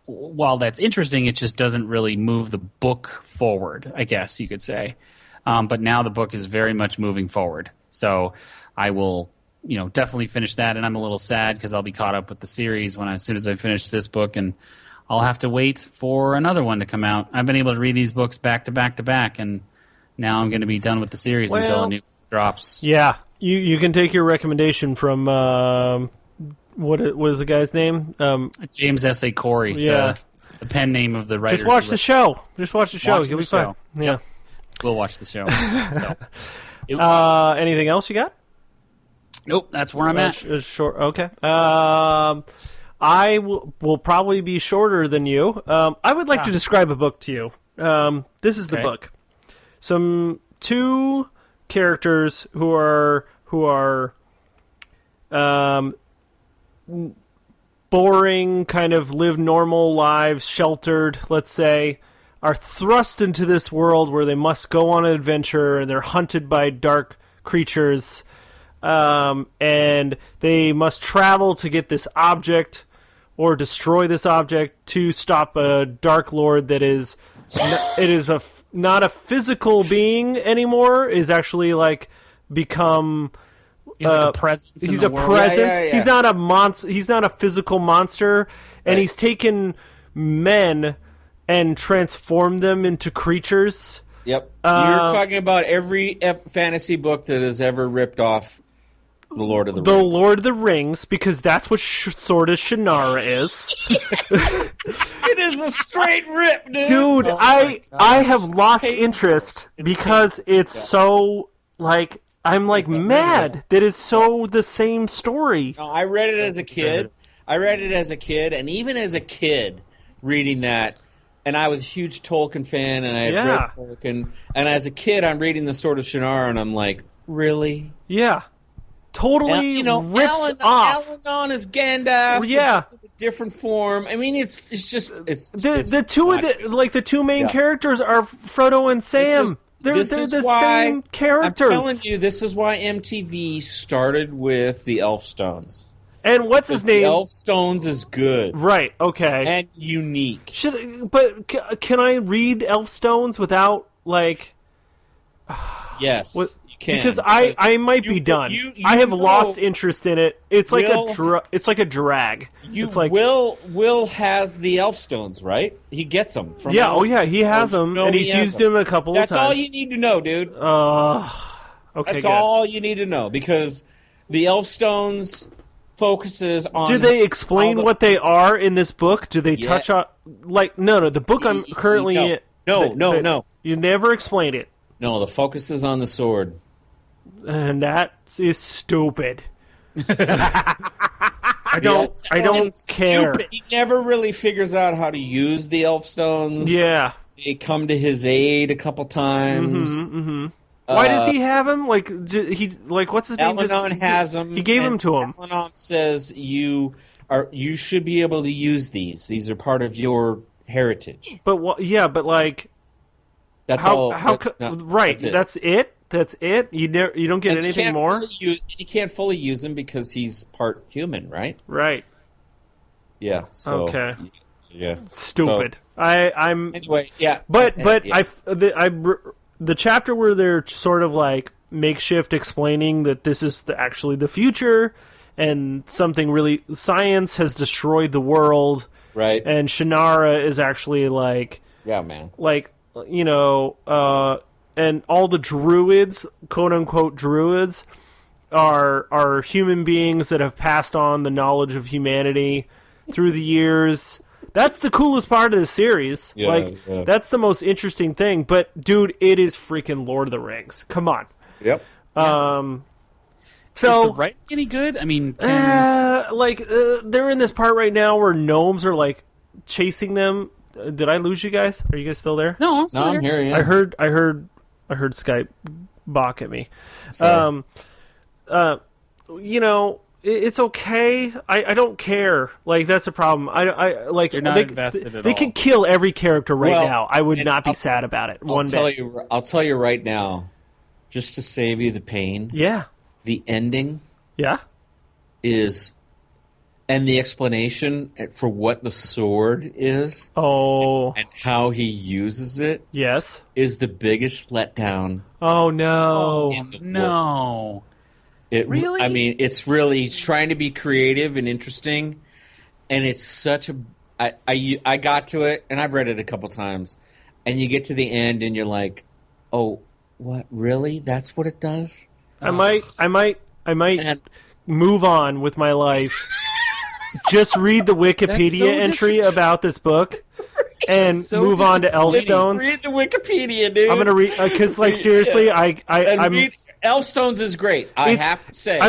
while that's interesting, it just doesn't really move the book forward, I guess you could say. But now the book is very much moving forward. So I will, definitely finish that, and I'm a little sad because I'll be caught up with the series as soon as I finish this book, and I'll have to wait for another one to come out. I've been able to read these books back to back to back, and now I'm going to be done with the series until a new drops. Yeah, you can take your recommendation from what is the guy's name? James S.A. Corey. Yeah, the pen name of the writer. Just watch the show. You'll be fine. Yeah, yep. We'll watch the show. Anything else you got? Nope, that's where I'm at. Short. Okay. I will probably be shorter than you. I would like to describe a book to you. This is the book. Two characters who are boring, kind of live normal lives, sheltered, let's say, are thrust into this world where they must go on an adventure, and they're hunted by dark creatures, and they must travel to get this object or destroy this object to stop a dark lord that is not a physical being anymore, is actually like become he's like a presence. He's a presence. Yeah. He's not a monster. He's not a physical monster, and he's taken men and transformed them into creatures. Yep. You're talking about every fantasy book that has ever ripped off the Lord of the Rings. The Lord of the Rings, because that's what Sword of Shannara is. It is a straight rip, dude. Dude, I have lost interest because it's so, like, I'm like mad that it's so the same story. No, I read it as a kid. And even as a kid reading that, and I was a huge Tolkien fan, and I had read Tolkien, and as a kid I'm reading the Sword of Shannara, and I'm like, really? Yeah. Totally rips off. Alanon is Gandalf, just in a different form. I mean, it's the two main characters are Frodo and Sam. They're the same characters. I'm telling you, this is why MTV started with the Elfstones. And what's his name? The Elfstones is good. Right, okay. And unique. Can I read Elfstones without, like... Yes, you can. Because I might be done. I have lost interest in it. It's like a drag. It's like Will has the Elfstones, right? He gets them from he has them, and he's used them a couple of times. That's all you need to know, dude. Okay, that's all you need to know, because the Elfstones focuses on... Do they explain what they are in this book? Do they touch on... Like, no, the book I'm currently in... No. You never explain it. No, the focus is on the sword. And that is stupid. I don't care. Stupid. He never really figures out how to use the Elfstones. Yeah. They come to his aid a couple times. Why does he have him? Like what's his name? Alanon has him. He gave him to him. Alanon says you should be able to use these. These are part of your heritage. But that's all. Right. That's it. That's it. You don't get anything more. You can't fully use him because he's part human, right? Right. Yeah. So, okay. Yeah. Stupid. So, I'm anyway. Yeah. But the chapter where they're sort of like makeshift explaining that this is actually the future, and something really science has destroyed the world, Right. and Shannara is actually like Yeah, man. and all the druids, quote unquote druids, are human beings that have passed on the knowledge of humanity through the years. That's the coolest part of the series. That's the most interesting thing. But dude, it is freaking Lord of the Rings. Come on. Yep. So is the writing any good? I mean, they're in this part right now where gnomes are like chasing them. Did I lose you guys? Are you guys still there? no, I'm I'm here. Yeah. I heard Skype balk at me. Sorry. It's okay. I don't care. Like, that's a problem. I like. You're not invested at They all. could kill every character right Well, now. I would and not be I'll- sad about it. I'll tell you right now, just to save you the pain. Yeah. The ending Yeah. is, and the explanation for what the sword is Oh. and how he uses it Yes. is the biggest letdown. Oh no. in the world. No. Really? I mean, it's really he's trying to be creative and interesting, and it's such a. I got to it, and I've read it a couple times, and you get to the end, and you're like, "Oh, what? Really? That's what it does?" I might And move on with my life. Just read the Wikipedia so entry about this book and so move on to disappointing. Elfstones. read the Wikipedia, dude. I'm gonna read because, like, seriously, And I'm read, Elfstones is great. I It's- have to say,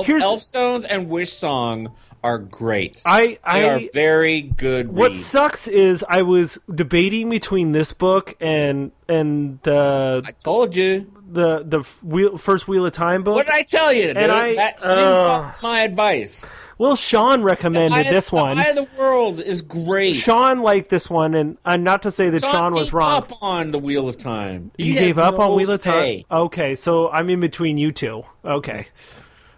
here's- Elfstones and Wish Song are great. I They are very good. What reads. sucks is I was debating between this book and the I told you. first Wheel of Time book. What did I tell you? Dude? And You didn't follow my advice. Well, Sean recommended this one. The Eye of the World is great. Sean liked this one, and not to say that Sean was gave wrong. up on the Wheel of Time. You He gave has up on no Wheel of Time? say. Okay, so I'm in between you two. Okay.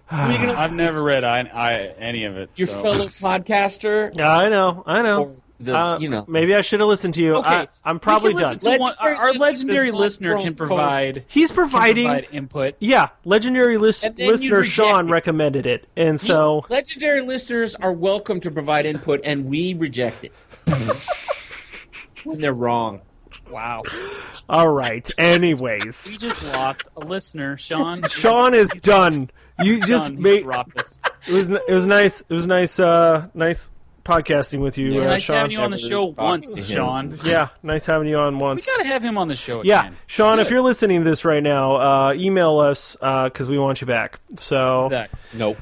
Who are you gonna I've listen never read any of it. to? Your so. fellow podcaster. Yeah, I know. Or the, Maybe I should have listened to you. Okay, I'm probably we can done. listen to our legendary does not listener throw can cold. provide. He's providing. provide input. Yeah, legendary And then you listener reject Sean it. recommended it, and so Legendary listeners are welcome to provide input, and we reject it when they're wrong. Wow, all right. we Anyways, just lost a listener, Sean. Sean is done. You just Done. He made dropped us. it was nice. It was nice. Nice podcasting with you, Nice Sean. having you on the show Talking once, to him. Sean. Yeah, nice having you on We once. gotta have him on the show Yeah, again. Sean, Let's if do you're listening to this right now, email us because we want you back. So it. Zach, Nope.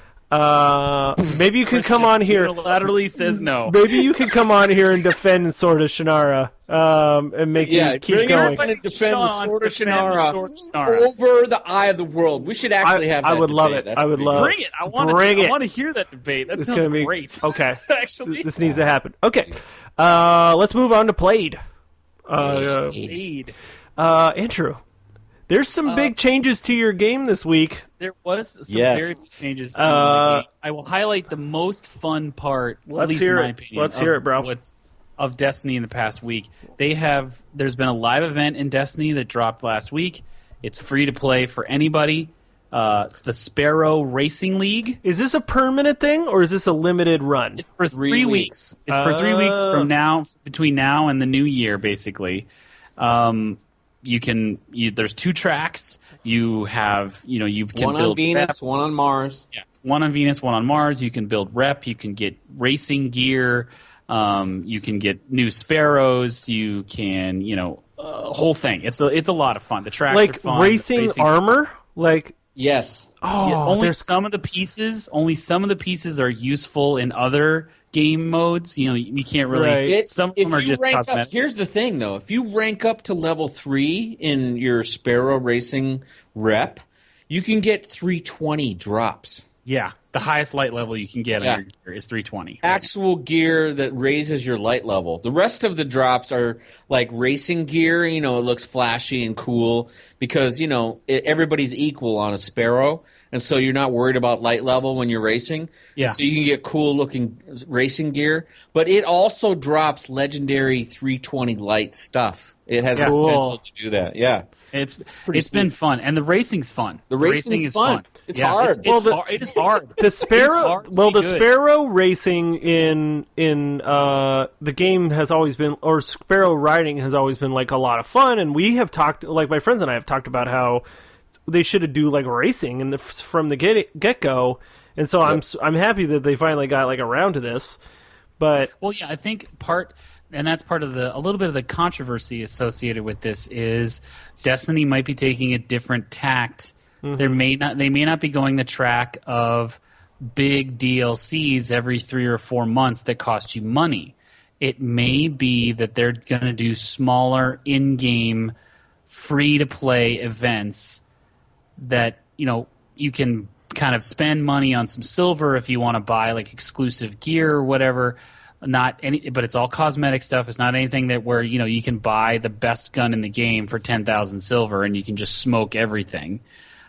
maybe you can come on here. Laterally says no. Maybe you can come on here and defend Sword of Shannara and make me keep bring going. everyone and defend Sean the Sword of defend the Shannara Sword of Shannara. over the Eye of the World. We should actually have that I would love debate. it. That I would be love Bring it. I want Bring it. to hear that debate. That It's sounds gonna be great. Okay. Actually, This needs to happen. Okay. Let's move on to Played. Aid. Andrew, there's some big changes to your game this week. There was some Yes. very big changes to the game. I will highlight the most fun part, at Let's least hear in my it. opinion. Let's hear it, bro. Of Destiny in the past week. There's been a live event in Destiny that dropped last week. It's free to play for anybody. It's the Sparrow Racing League. Is this a permanent thing or is this a limited run? It's for 3 weeks. It's for 3 weeks from now, between now and the new year, basically. There's 2 tracks. You can one build on Venus, one on Mars. Yeah, one on Venus, one on Mars. You can build rep. You can get racing gear. You can get new sparrows. You can, whole thing. It's a lot of fun. The tracks are Like fun. racing armor? Like, Yes. only some of the pieces. Only some of the pieces are useful in other game modes. You can't really. Right. Some of them are just rank up, cosmetic. here's the thing, though. If you rank up to level 3 in your Sparrow Racing rep, you can get 320 drops. Yeah, the highest light level you can get on your gear is 320. Actual gear that raises your light level. The rest of the drops are like racing gear. It looks flashy and cool because, everybody's equal on a Sparrow. And so you're not worried about light level when you're racing. Yeah. So you can get cool looking racing gear. But it also drops legendary 320 light stuff. It has the Cool. potential to do that. Yeah. It's been fun, and the racing's fun. The racing is fun. It's hard. It is hard. The Sparrow racing in the game has always been, or Sparrow riding has always been like a lot of fun, and we have talked, like my friends and I have talked about how they should do like racing from the get go, and so I'm happy that they finally got like around to this. But I think and that's part of a little bit of the controversy associated with this is Destiny might be taking a different tact. They may not be going the track of big DLCs every 3 or 4 months that cost you money. It may be that they're going to do smaller in-game free-to-play events that, you can kind of spend money on some silver if you want to buy like exclusive gear or whatever. But it's all cosmetic stuff. It's not anything that where you can buy the best gun in the game for 10,000 silver and you can just smoke everything.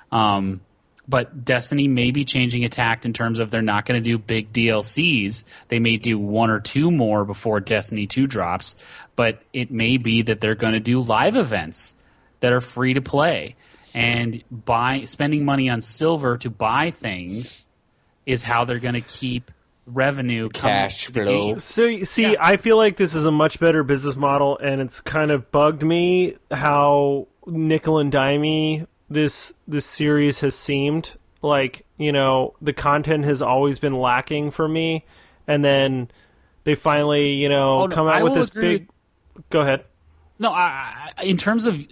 But Destiny may be changing a tact in terms of they're not going to do big DLCs. They may do 1 or 2 more before Destiny 2 drops, but it may be that they're going to do live events that are free to play. And spending money on silver to buy things is how they're going to keep revenue cash flow. So see, I feel like this is a much better business model, and it's kind of bugged me how nickel and dimey this series has seemed. Like, the content has always been lacking for me, and then they finally, come out with this big. Go ahead. No, in terms of.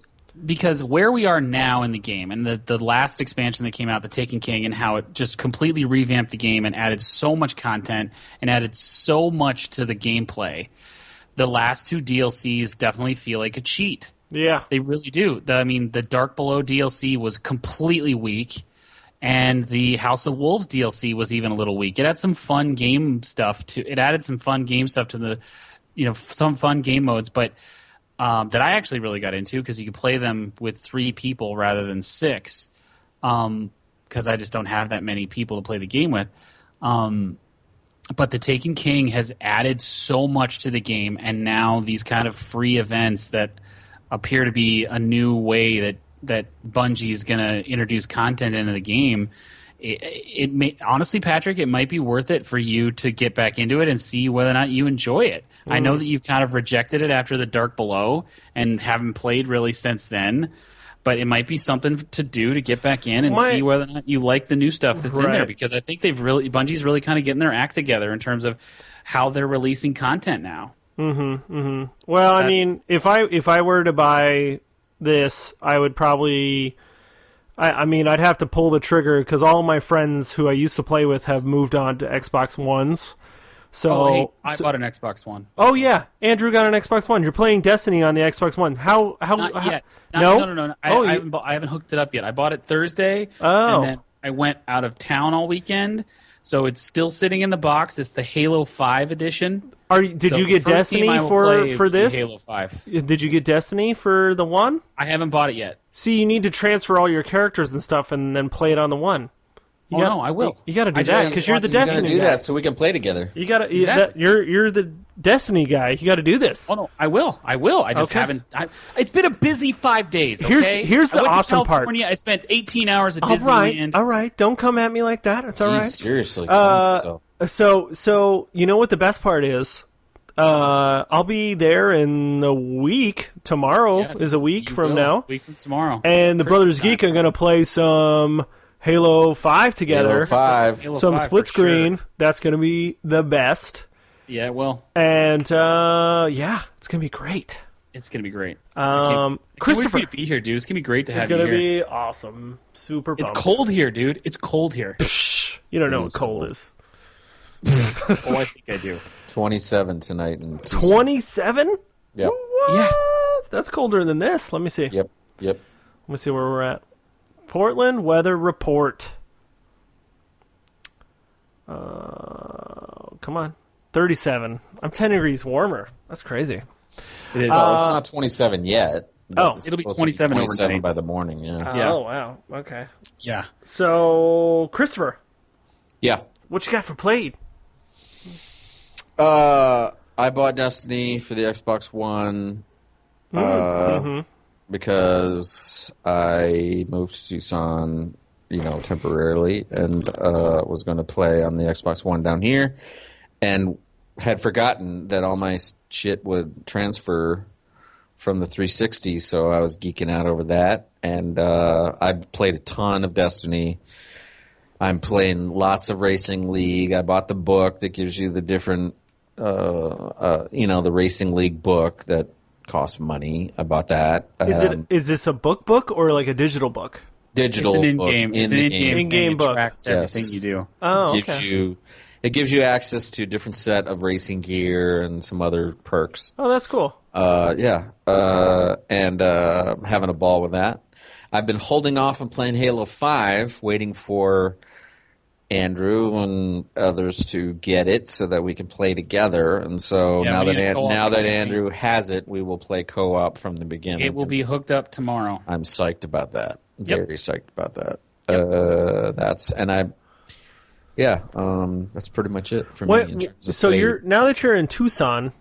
Because where we are now in the game, and the last expansion that came out, The Taken King, and how it just completely revamped the game and added so much content and added so much to the gameplay, the last 2 DLCs definitely feel like a cheat. Yeah. They really do. The Dark Below DLC was completely weak, and the House of Wolves DLC was even a little weak. It had some fun game stuff it added some fun game stuff to the, some fun game modes, but that I actually really got into because you could play them with 3 people rather than 6, because I just don't have that many people to play the game with. But The Taken King has added so much to the game, and now these kind of free events that appear to be a new way that Bungie is going to introduce content into the game. It may, honestly, Patrick, it might be worth it for you to get back into it and see whether or not you enjoy it. I know that you've kind of rejected it after the Dark Below and haven't played really since then, but it might be something to do to get back in and see whether or not you like the new stuff that's in there, because I think Bungie's really kind of getting their act together in terms of how they're releasing content now. Well, I mean, if I were to buy this, I would probably. I'd have to pull the trigger because all my friends who I used to play with have moved on to Xbox Ones. So I bought an Xbox One. Oh yeah, Andrew got an Xbox One. You're playing Destiny on the Xbox One. How? Not yet. No. I haven't hooked it up yet. I bought it Thursday. And then I went out of town all weekend, so it's still sitting in the box. It's the Halo 5 edition. Did you get Destiny for this? Halo 5. Did you get Destiny for the one? I haven't bought it yet. See, you need to transfer all your characters and stuff, and then play it on the one. No, I will. You got to do that because you're the Destiny guy. Do that so we can play together. You got to. Exactly. You're the Destiny guy. You got to do this. Oh no, I will. I just haven't. It's been a busy 5 days. Okay? Here's the awesome part. I spent 18 hours at Disneyland. All right. Don't come at me like that. It's all right. Seriously. So you know what the best part is? I'll be there in a week. Tomorrow is a week from now. A week from tomorrow. And the Brothers Geek are going to play some Halo 5 together. Some split screen. Sure. That's going to be the best. Yeah, it will. And it's going to be great. It's going to be great. Christopher, can't wait for you to be here, dude. It's going to be great to have you here. It's going to be awesome. Super pumped. It's cold here, dude. It's cold here. You don't know what cold is. Oh, I think I do. 27 tonight. 27? Yep. What? Yeah. That's colder than this. Let me see. Yep. Let me see where we're at. Portland weather report. Come on. 37. I'm 10 degrees warmer. That's crazy. It is. It's not 27 yet. It'll be 27 overnight by the morning. Yeah. Oh, wow. Okay. Yeah. So, Christopher. Yeah. What you got for played? I bought Destiny for the Xbox One. because I moved to Tucson, temporarily, and was going to play on the Xbox One down here, and had forgotten that all my shit would transfer from the 360, so I was geeking out over that. And I've played a ton of Destiny. I'm playing lots of Racing League. I bought the book that gives you the different, the Racing League book that costs money. I bought that. Is this a book or like a digital book? Digital it's an book in-game, in the game. In-game book. It tracks everything you do. Oh, okay. It gives you access to a different set of racing gear and some other perks. Oh, that's cool. And having a ball with that. I've been holding off on playing Halo 5, waiting for Andrew and others to get it so that we can play together. And so now that Andrew has it, we will play co-op from the beginning. It will be hooked up tomorrow. I'm psyched about that. Yep. Very psyched about that. Yep. That's pretty much it for me. In terms of so play. now that you're in Tucson,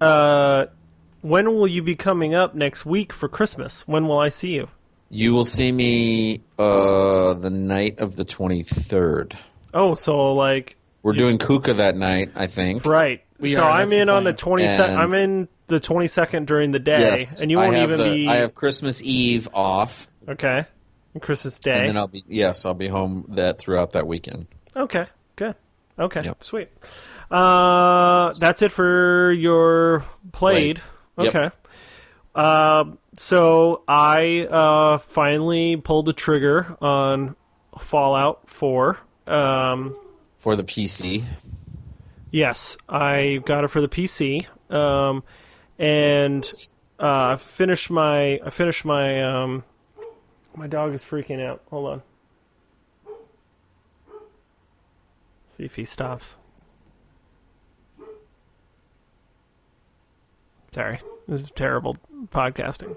when will you be coming up next week for Christmas? When will I see you? You will see me the night of the 23rd. Oh, so we're doing Kuka that night, I think. Right. I'm in on the 22nd. And I'm in the 22nd during the day, yes, and you won't even be. I have Christmas Eve off. Okay. And Christmas Day. And then I'll be home throughout that weekend. Okay. Good. Okay. Yep. Sweet. That's it for your played. Yep. Okay. So I finally pulled the trigger on Fallout 4. For the PC. Yes, I got it for the PC. And I finished my my dog is freaking out. Hold on. See if he stops. Sorry. This is terrible podcasting.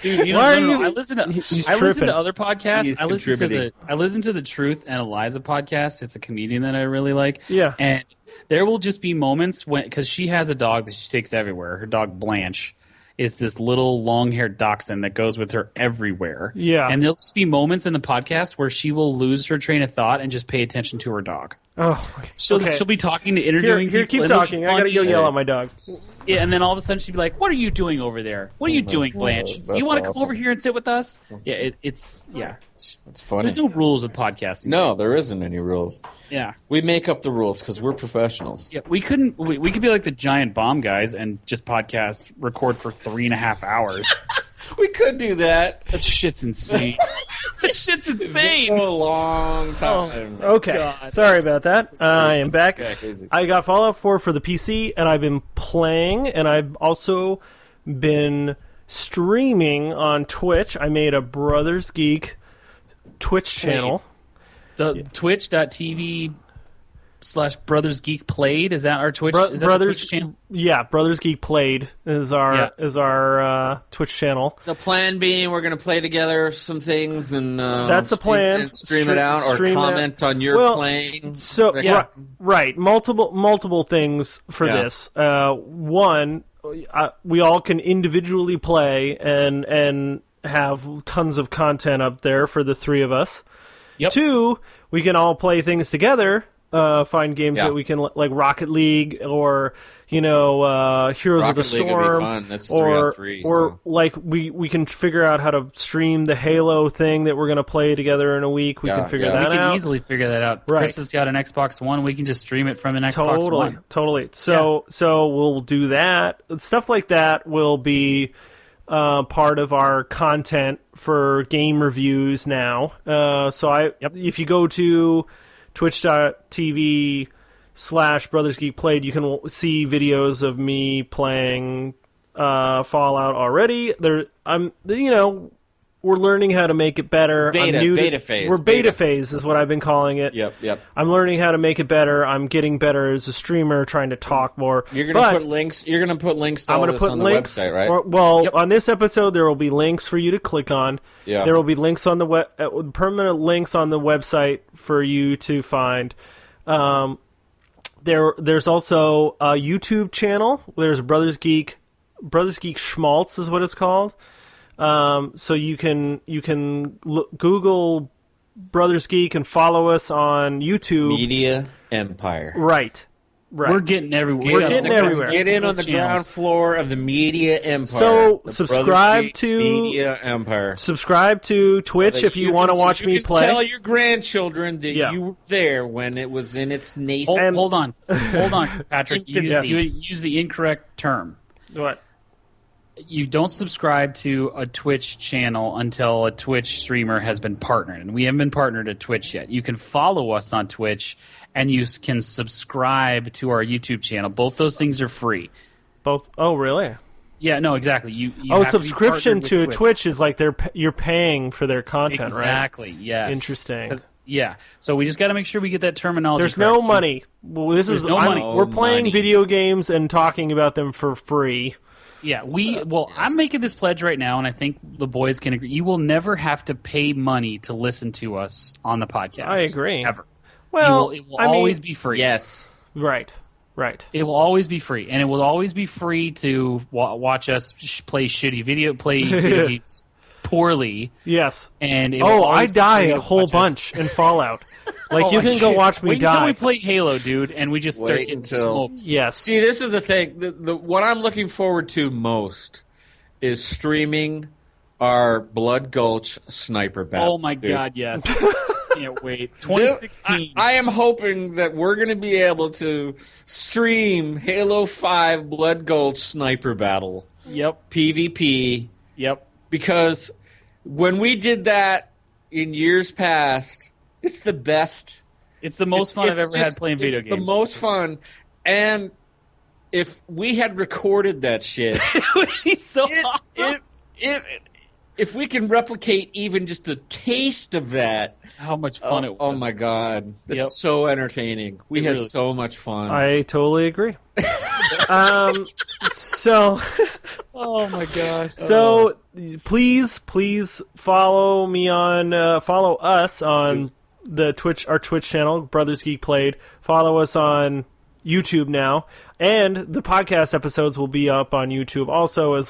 Dude, I listen to other podcasts. I listen to the Truth and Eliza podcast. It's a comedian that I really like. Yeah. And there will just be moments because she has a dog that she takes everywhere. Her dog Blanche is this little long-haired dachshund that goes with her everywhere. Yeah. And there'll just be moments in the podcast where she will lose her train of thought and just pay attention to her dog. Oh, She'll be talking to interviewing here, people. keep talking. I gotta go yell at my dog. Yeah, and then all of a sudden she'd be like, "What are you doing over there? What are you doing, Blanche? That's You want to awesome. come over here and sit with us?" It's funny. There's no rules with podcasting. No, there isn't any rules. Yeah. We make up the rules because we're professionals. Yeah, we could be like the Giant Bomb guys and just record for 3.5 hours. We could do that. That shit's insane. That shit's insane. For a long time. Okay, God. sorry about that. I am back. Crazy. I got Fallout 4 for the PC, and I've been playing, and I've also been streaming on Twitch. I made a Brothers Geek Twitch channel. The twitch.tv/Brothers Geek Played, is that our Twitch? Is that Brothers, the Twitch channel? Yeah, Brothers Geek Played is our Twitch channel. The plan being we're going to play together some things and That's the plan. And stream it out or stream comment on your playing. So right, multiple things for this. One, we all can individually play and have tons of content up there for the three of us. Yep. Two, we can all play things together. Find games that we can like Rocket League or Heroes of the Storm, League would be fun. That's 3-on-3, or like we can figure out how to stream the Halo thing that we're going to play together in a week. We can figure that out. We can easily figure that out. Right. Chris has got an Xbox One. We can just stream it from an Xbox One. Totally. So we'll do that. Stuff like that will be part of our content for game reviews now. If you go to twitch.tv/Brothers Geek Played, you can see videos of me playing Fallout already. We're learning how to make it better. Beta phase. We're beta phase is what I've been calling it. Yep. I'm learning how to make it better. I'm getting better as a streamer, trying to talk more. You're going to put links. You're going to put links to all this on the website, right? On this episode, there will be links for you to click on. Yeah. There will be links on the permanent links on the website for you to find. There's also a YouTube channel. There's Brothers Geek Brothers Geek Schmaltz is what it's called. So you can Google Brothers Geek and follow us on YouTube. Media Empire. Right. We're getting everywhere. We're getting everywhere. Get in on the ground floor of the Media Empire. So The subscribe Brothers Geek to Media Empire. Subscribe to Twitch if you want to watch me play. Tell your grandchildren that you were there when it was in its nascent. Hold on, Patrick. You use the incorrect term. What? You don't subscribe to a Twitch channel until a Twitch streamer has been partnered, and we haven't been partnered at Twitch yet. You can follow us on Twitch, and you can subscribe to our YouTube channel. Both those things are free. Both? Oh, really? Yeah, no, exactly. You subscription to Twitch is like you're paying for their content, exactly, right? Yes. Interesting. Yeah, so we just got to make sure we get that terminology There's correct. no money. Well, There's no money. We're playing video games and talking about them for free. Yeah, I'm making this pledge right now, and I think the boys can agree. You will never have to pay money to listen to us on the podcast. I agree. Ever. Well, it will always be free. Yes. Right. It will always be free, and it will always be free to watch us play video games poorly. Yes. And I die a whole bunch in Fallout. Like, you can go watch me die. Until we play Halo, dude, and we just start getting smoked. Yes. See, this is the thing. What I'm looking forward to most is streaming our Blood Gulch sniper battles. Oh, my God, yes. Can't wait. 2016. I am hoping that we're going to be able to stream Halo 5 Blood Gulch sniper battle. Yep. PvP. Yep. Because when we did that in years past, it's the best. It's the most fun I've ever had playing video games. It's the most fun. And if we had recorded that shit, it would be so awesome. If we can replicate even just a taste of that. How much fun it was. Oh, my God. That's so entertaining. We had so much fun. I totally agree. So... Oh, my gosh. So, please follow me on... follow us on... our Twitch channel, Brothers Geek Played. Follow us on YouTube now, and the podcast episodes will be up on YouTube also as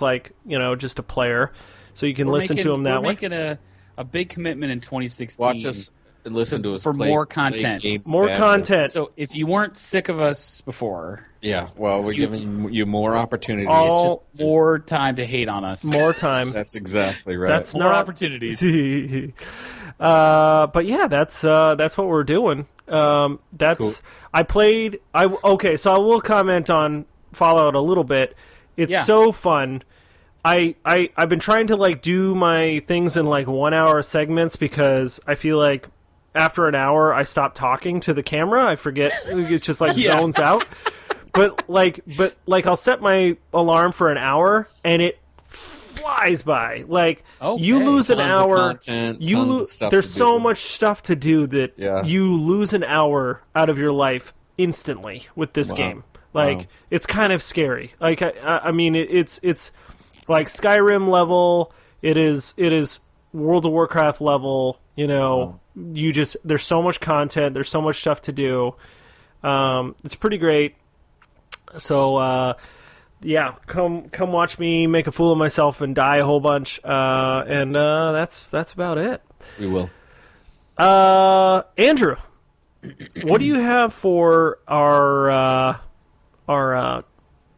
just a player, so you can listen to them that way. We're making a big commitment in 2016. Watch us and listen to us for more content. More content. So if you weren't sick of us before, we're giving you more opportunities. It's just more time to hate on us. More time. That's exactly right. That's more opportunities. But yeah, that's what we're doing. Cool. Okay, so I will comment on Fallout a little bit. It's so fun. I've been trying to do my things in 1 hour segments because I feel like after an hour I stop talking to the camera. I forget. It just zones out. But I'll set my alarm for an hour and it flies by. You lose an hour. There's so much stuff to do that you lose an hour out of your life instantly with this game. It's kind of scary. I mean, it's like Skyrim level. It is World of Warcraft level. There's so much content. There's so much stuff to do. It's pretty great. So come watch me make a fool of myself and die a whole bunch. And that's about it. We will. Andrew, what do you have for our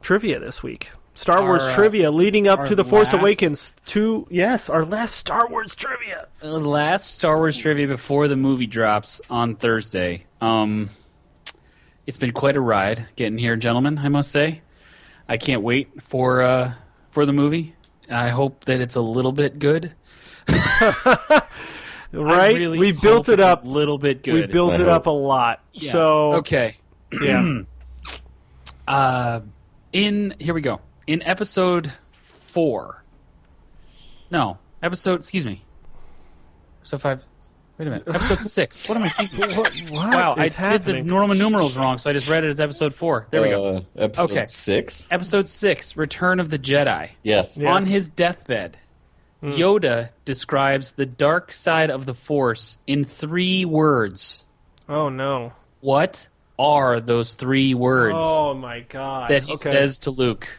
trivia this week? Star Wars trivia leading up to The Force Awakens. Our last Star Wars trivia. The last Star Wars trivia before the movie drops on Thursday. It's been quite a ride getting here, gentlemen, I must say. I can't wait for the movie. I hope that it's a little bit good. Right? Really we built it up a little bit good. We built it up a lot. Yeah. So okay. Yeah. Here we go. In episode 4. No, excuse me. Episode 5. Wait a minute. Episode 6. What am I thinking? Wow, I did the Roman numerals wrong, so I just read it as episode 4. There we go. Episode 6? Episode 6, Return of the Jedi. Yes. On his deathbed, Yoda describes the dark side of the Force in 3 words. Oh, no. What are those 3 words? Oh, my God. That he says to Luke?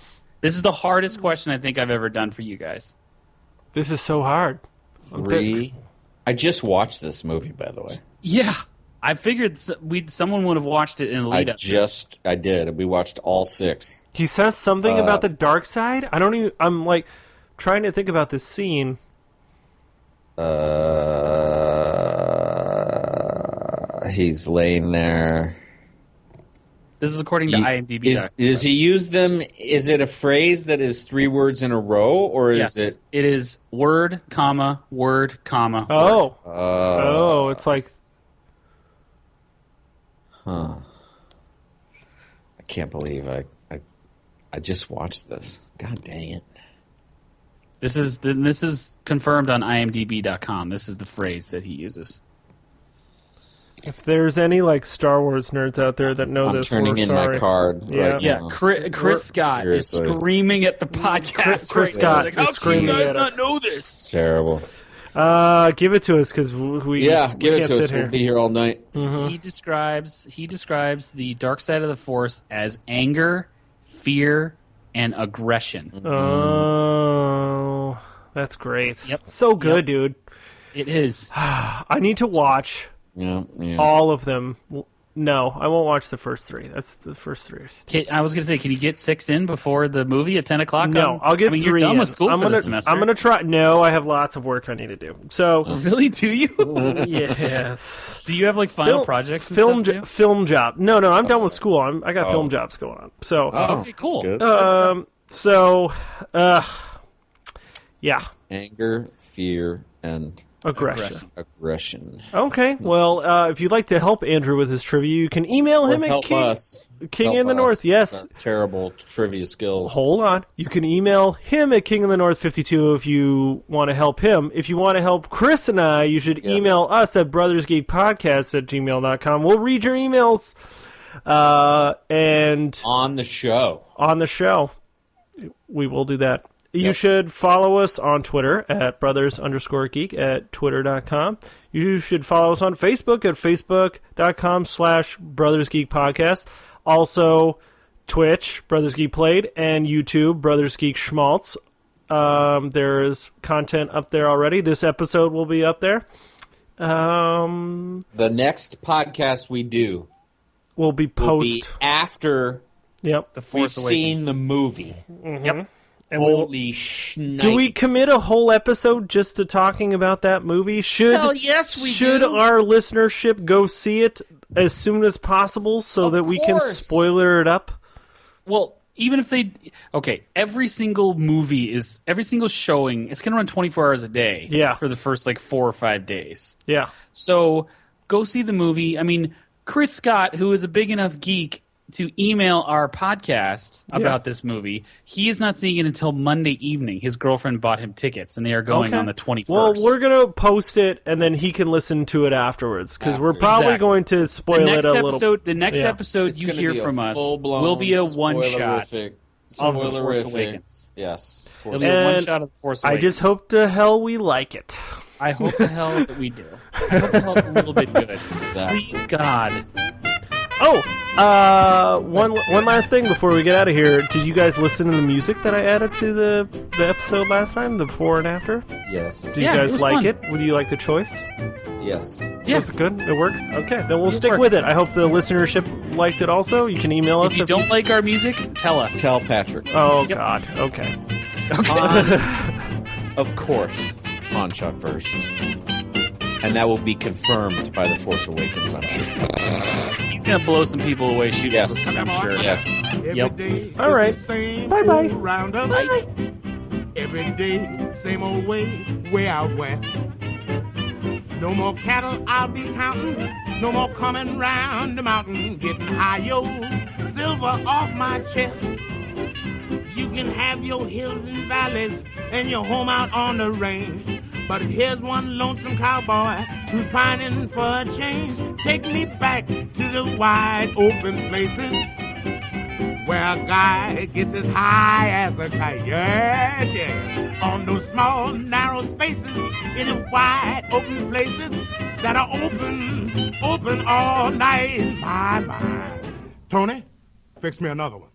This is the hardest question I think I've ever done for you guys. This is so hard. 3. I just watched this movie, by the way. Yeah. I figured someone would have watched it in the lead up. I did. We watched all 6. He says something about the dark side. I'm like trying to think about this scene. He's laying there. This is according to IMDb. Does he use them? Is it a phrase that is 3 words in a row, or is it? It is word, comma, word, comma. Oh, it's like. Huh. I can't believe I just watched this. God dang it. This is confirmed on IMDb.com. This is the phrase that he uses. If there's any like Star Wars nerds out there that know I'm this, turning we're in sorry. my card. Right now. Chris Scott Seriously. is screaming at the podcast. Chris Scott is screaming at us. Know this? It's terrible. Give it to us because we give it can't to us. sit here. We'll be here all night. Mm-hmm. He describes the dark side of the Force as anger, fear, and aggression. Oh, that's great. Yep. So good, dude. It is. I need to watch all of them. No, I won't watch the first 3. That's the first 3. I was going to say, can you get 6 in before the movie at 10 o'clock? No, I'll get 3 you're done in. with school for the semester. I'm going to try. No, I have lots of work I need to do. So Really? Do you? Yes. Do you have like final projects? And film job. No, I'm done with school. I got film jobs going on. So okay, cool. Yeah. Anger, fear, and aggression. Okay. Well, if you'd like to help Andrew with his trivia, you can email him at King in the North. Yes. Terrible trivia skills. Hold on. You can email him at King in the North 52 if you want to help him. If you want to help Chris and I, you should email us at brothersgeekpodcast@gmail.com. We'll read your emails. And on the show. We will do that. You should follow us on Twitter at brothers_geek at twitter.com. You should follow us on Facebook at facebook.com/brothersgeekpodcast. Also, Twitch, Brothers Geek Played, and YouTube, Brothers Geek Schmaltz. There's content up there already. This episode will be up there. The next podcast we do will be after the we've seen the movie. Mm-hmm. Yep. And holy shnipe. Do we commit a whole episode just to talking about that movie? Hell yes, we should do. Our listenership go see it as soon as possible so that we can spoiler it up? Well, even if they... Okay, every single showing, it's going to run 24 hours a day for the first 4 or 5 days. Yeah. So go see the movie. I mean, Chris Scott, who is a big enough geek to email our podcast about this movie, he is not seeing it until Monday evening. His girlfriend bought him tickets, and they are going on the 21st. Well, we're going to post it, and then he can listen to it afterwards, because we're probably going to spoil it a little. The next episode you hear from us will be a one-shot of The Force Awakens. Yes. It'll be a one-shot of The Force Awakens. I just hope to hell we like it. I hope to hell that we do. I hope to hell it's a little bit good. Please, God. Oh, one last thing before we get out of here. Did you guys listen to the music that I added to the episode last time, the before and after? Yes. Do you guys like it? Would you like the choice? Yes. Yeah. Was it good? It works? Okay, then we'll stick with it. I hope the listenership liked it also. You can email us. If you don't like our music, tell us. Tell Patrick. Oh, God. Okay. Of course, Han shot first. And that will be confirmed by The Force Awakens, I'm sure. He's going to blow some people away shooting first, I'm sure. Yes. Yep. All right. Bye-bye. Bye. Every day, same old way out west. No more cattle I'll be counting. No more coming round the mountain. Getting high, yo, silver off my chest. You can have your hills and valleys and your home out on the range. But here's one lonesome cowboy who's pining for a change. Take me back to the wide open places where a guy gets as high as a kite. Yes, yes. On those small, narrow spaces in the wide open places that are open all night. My. Tony, fix me another one.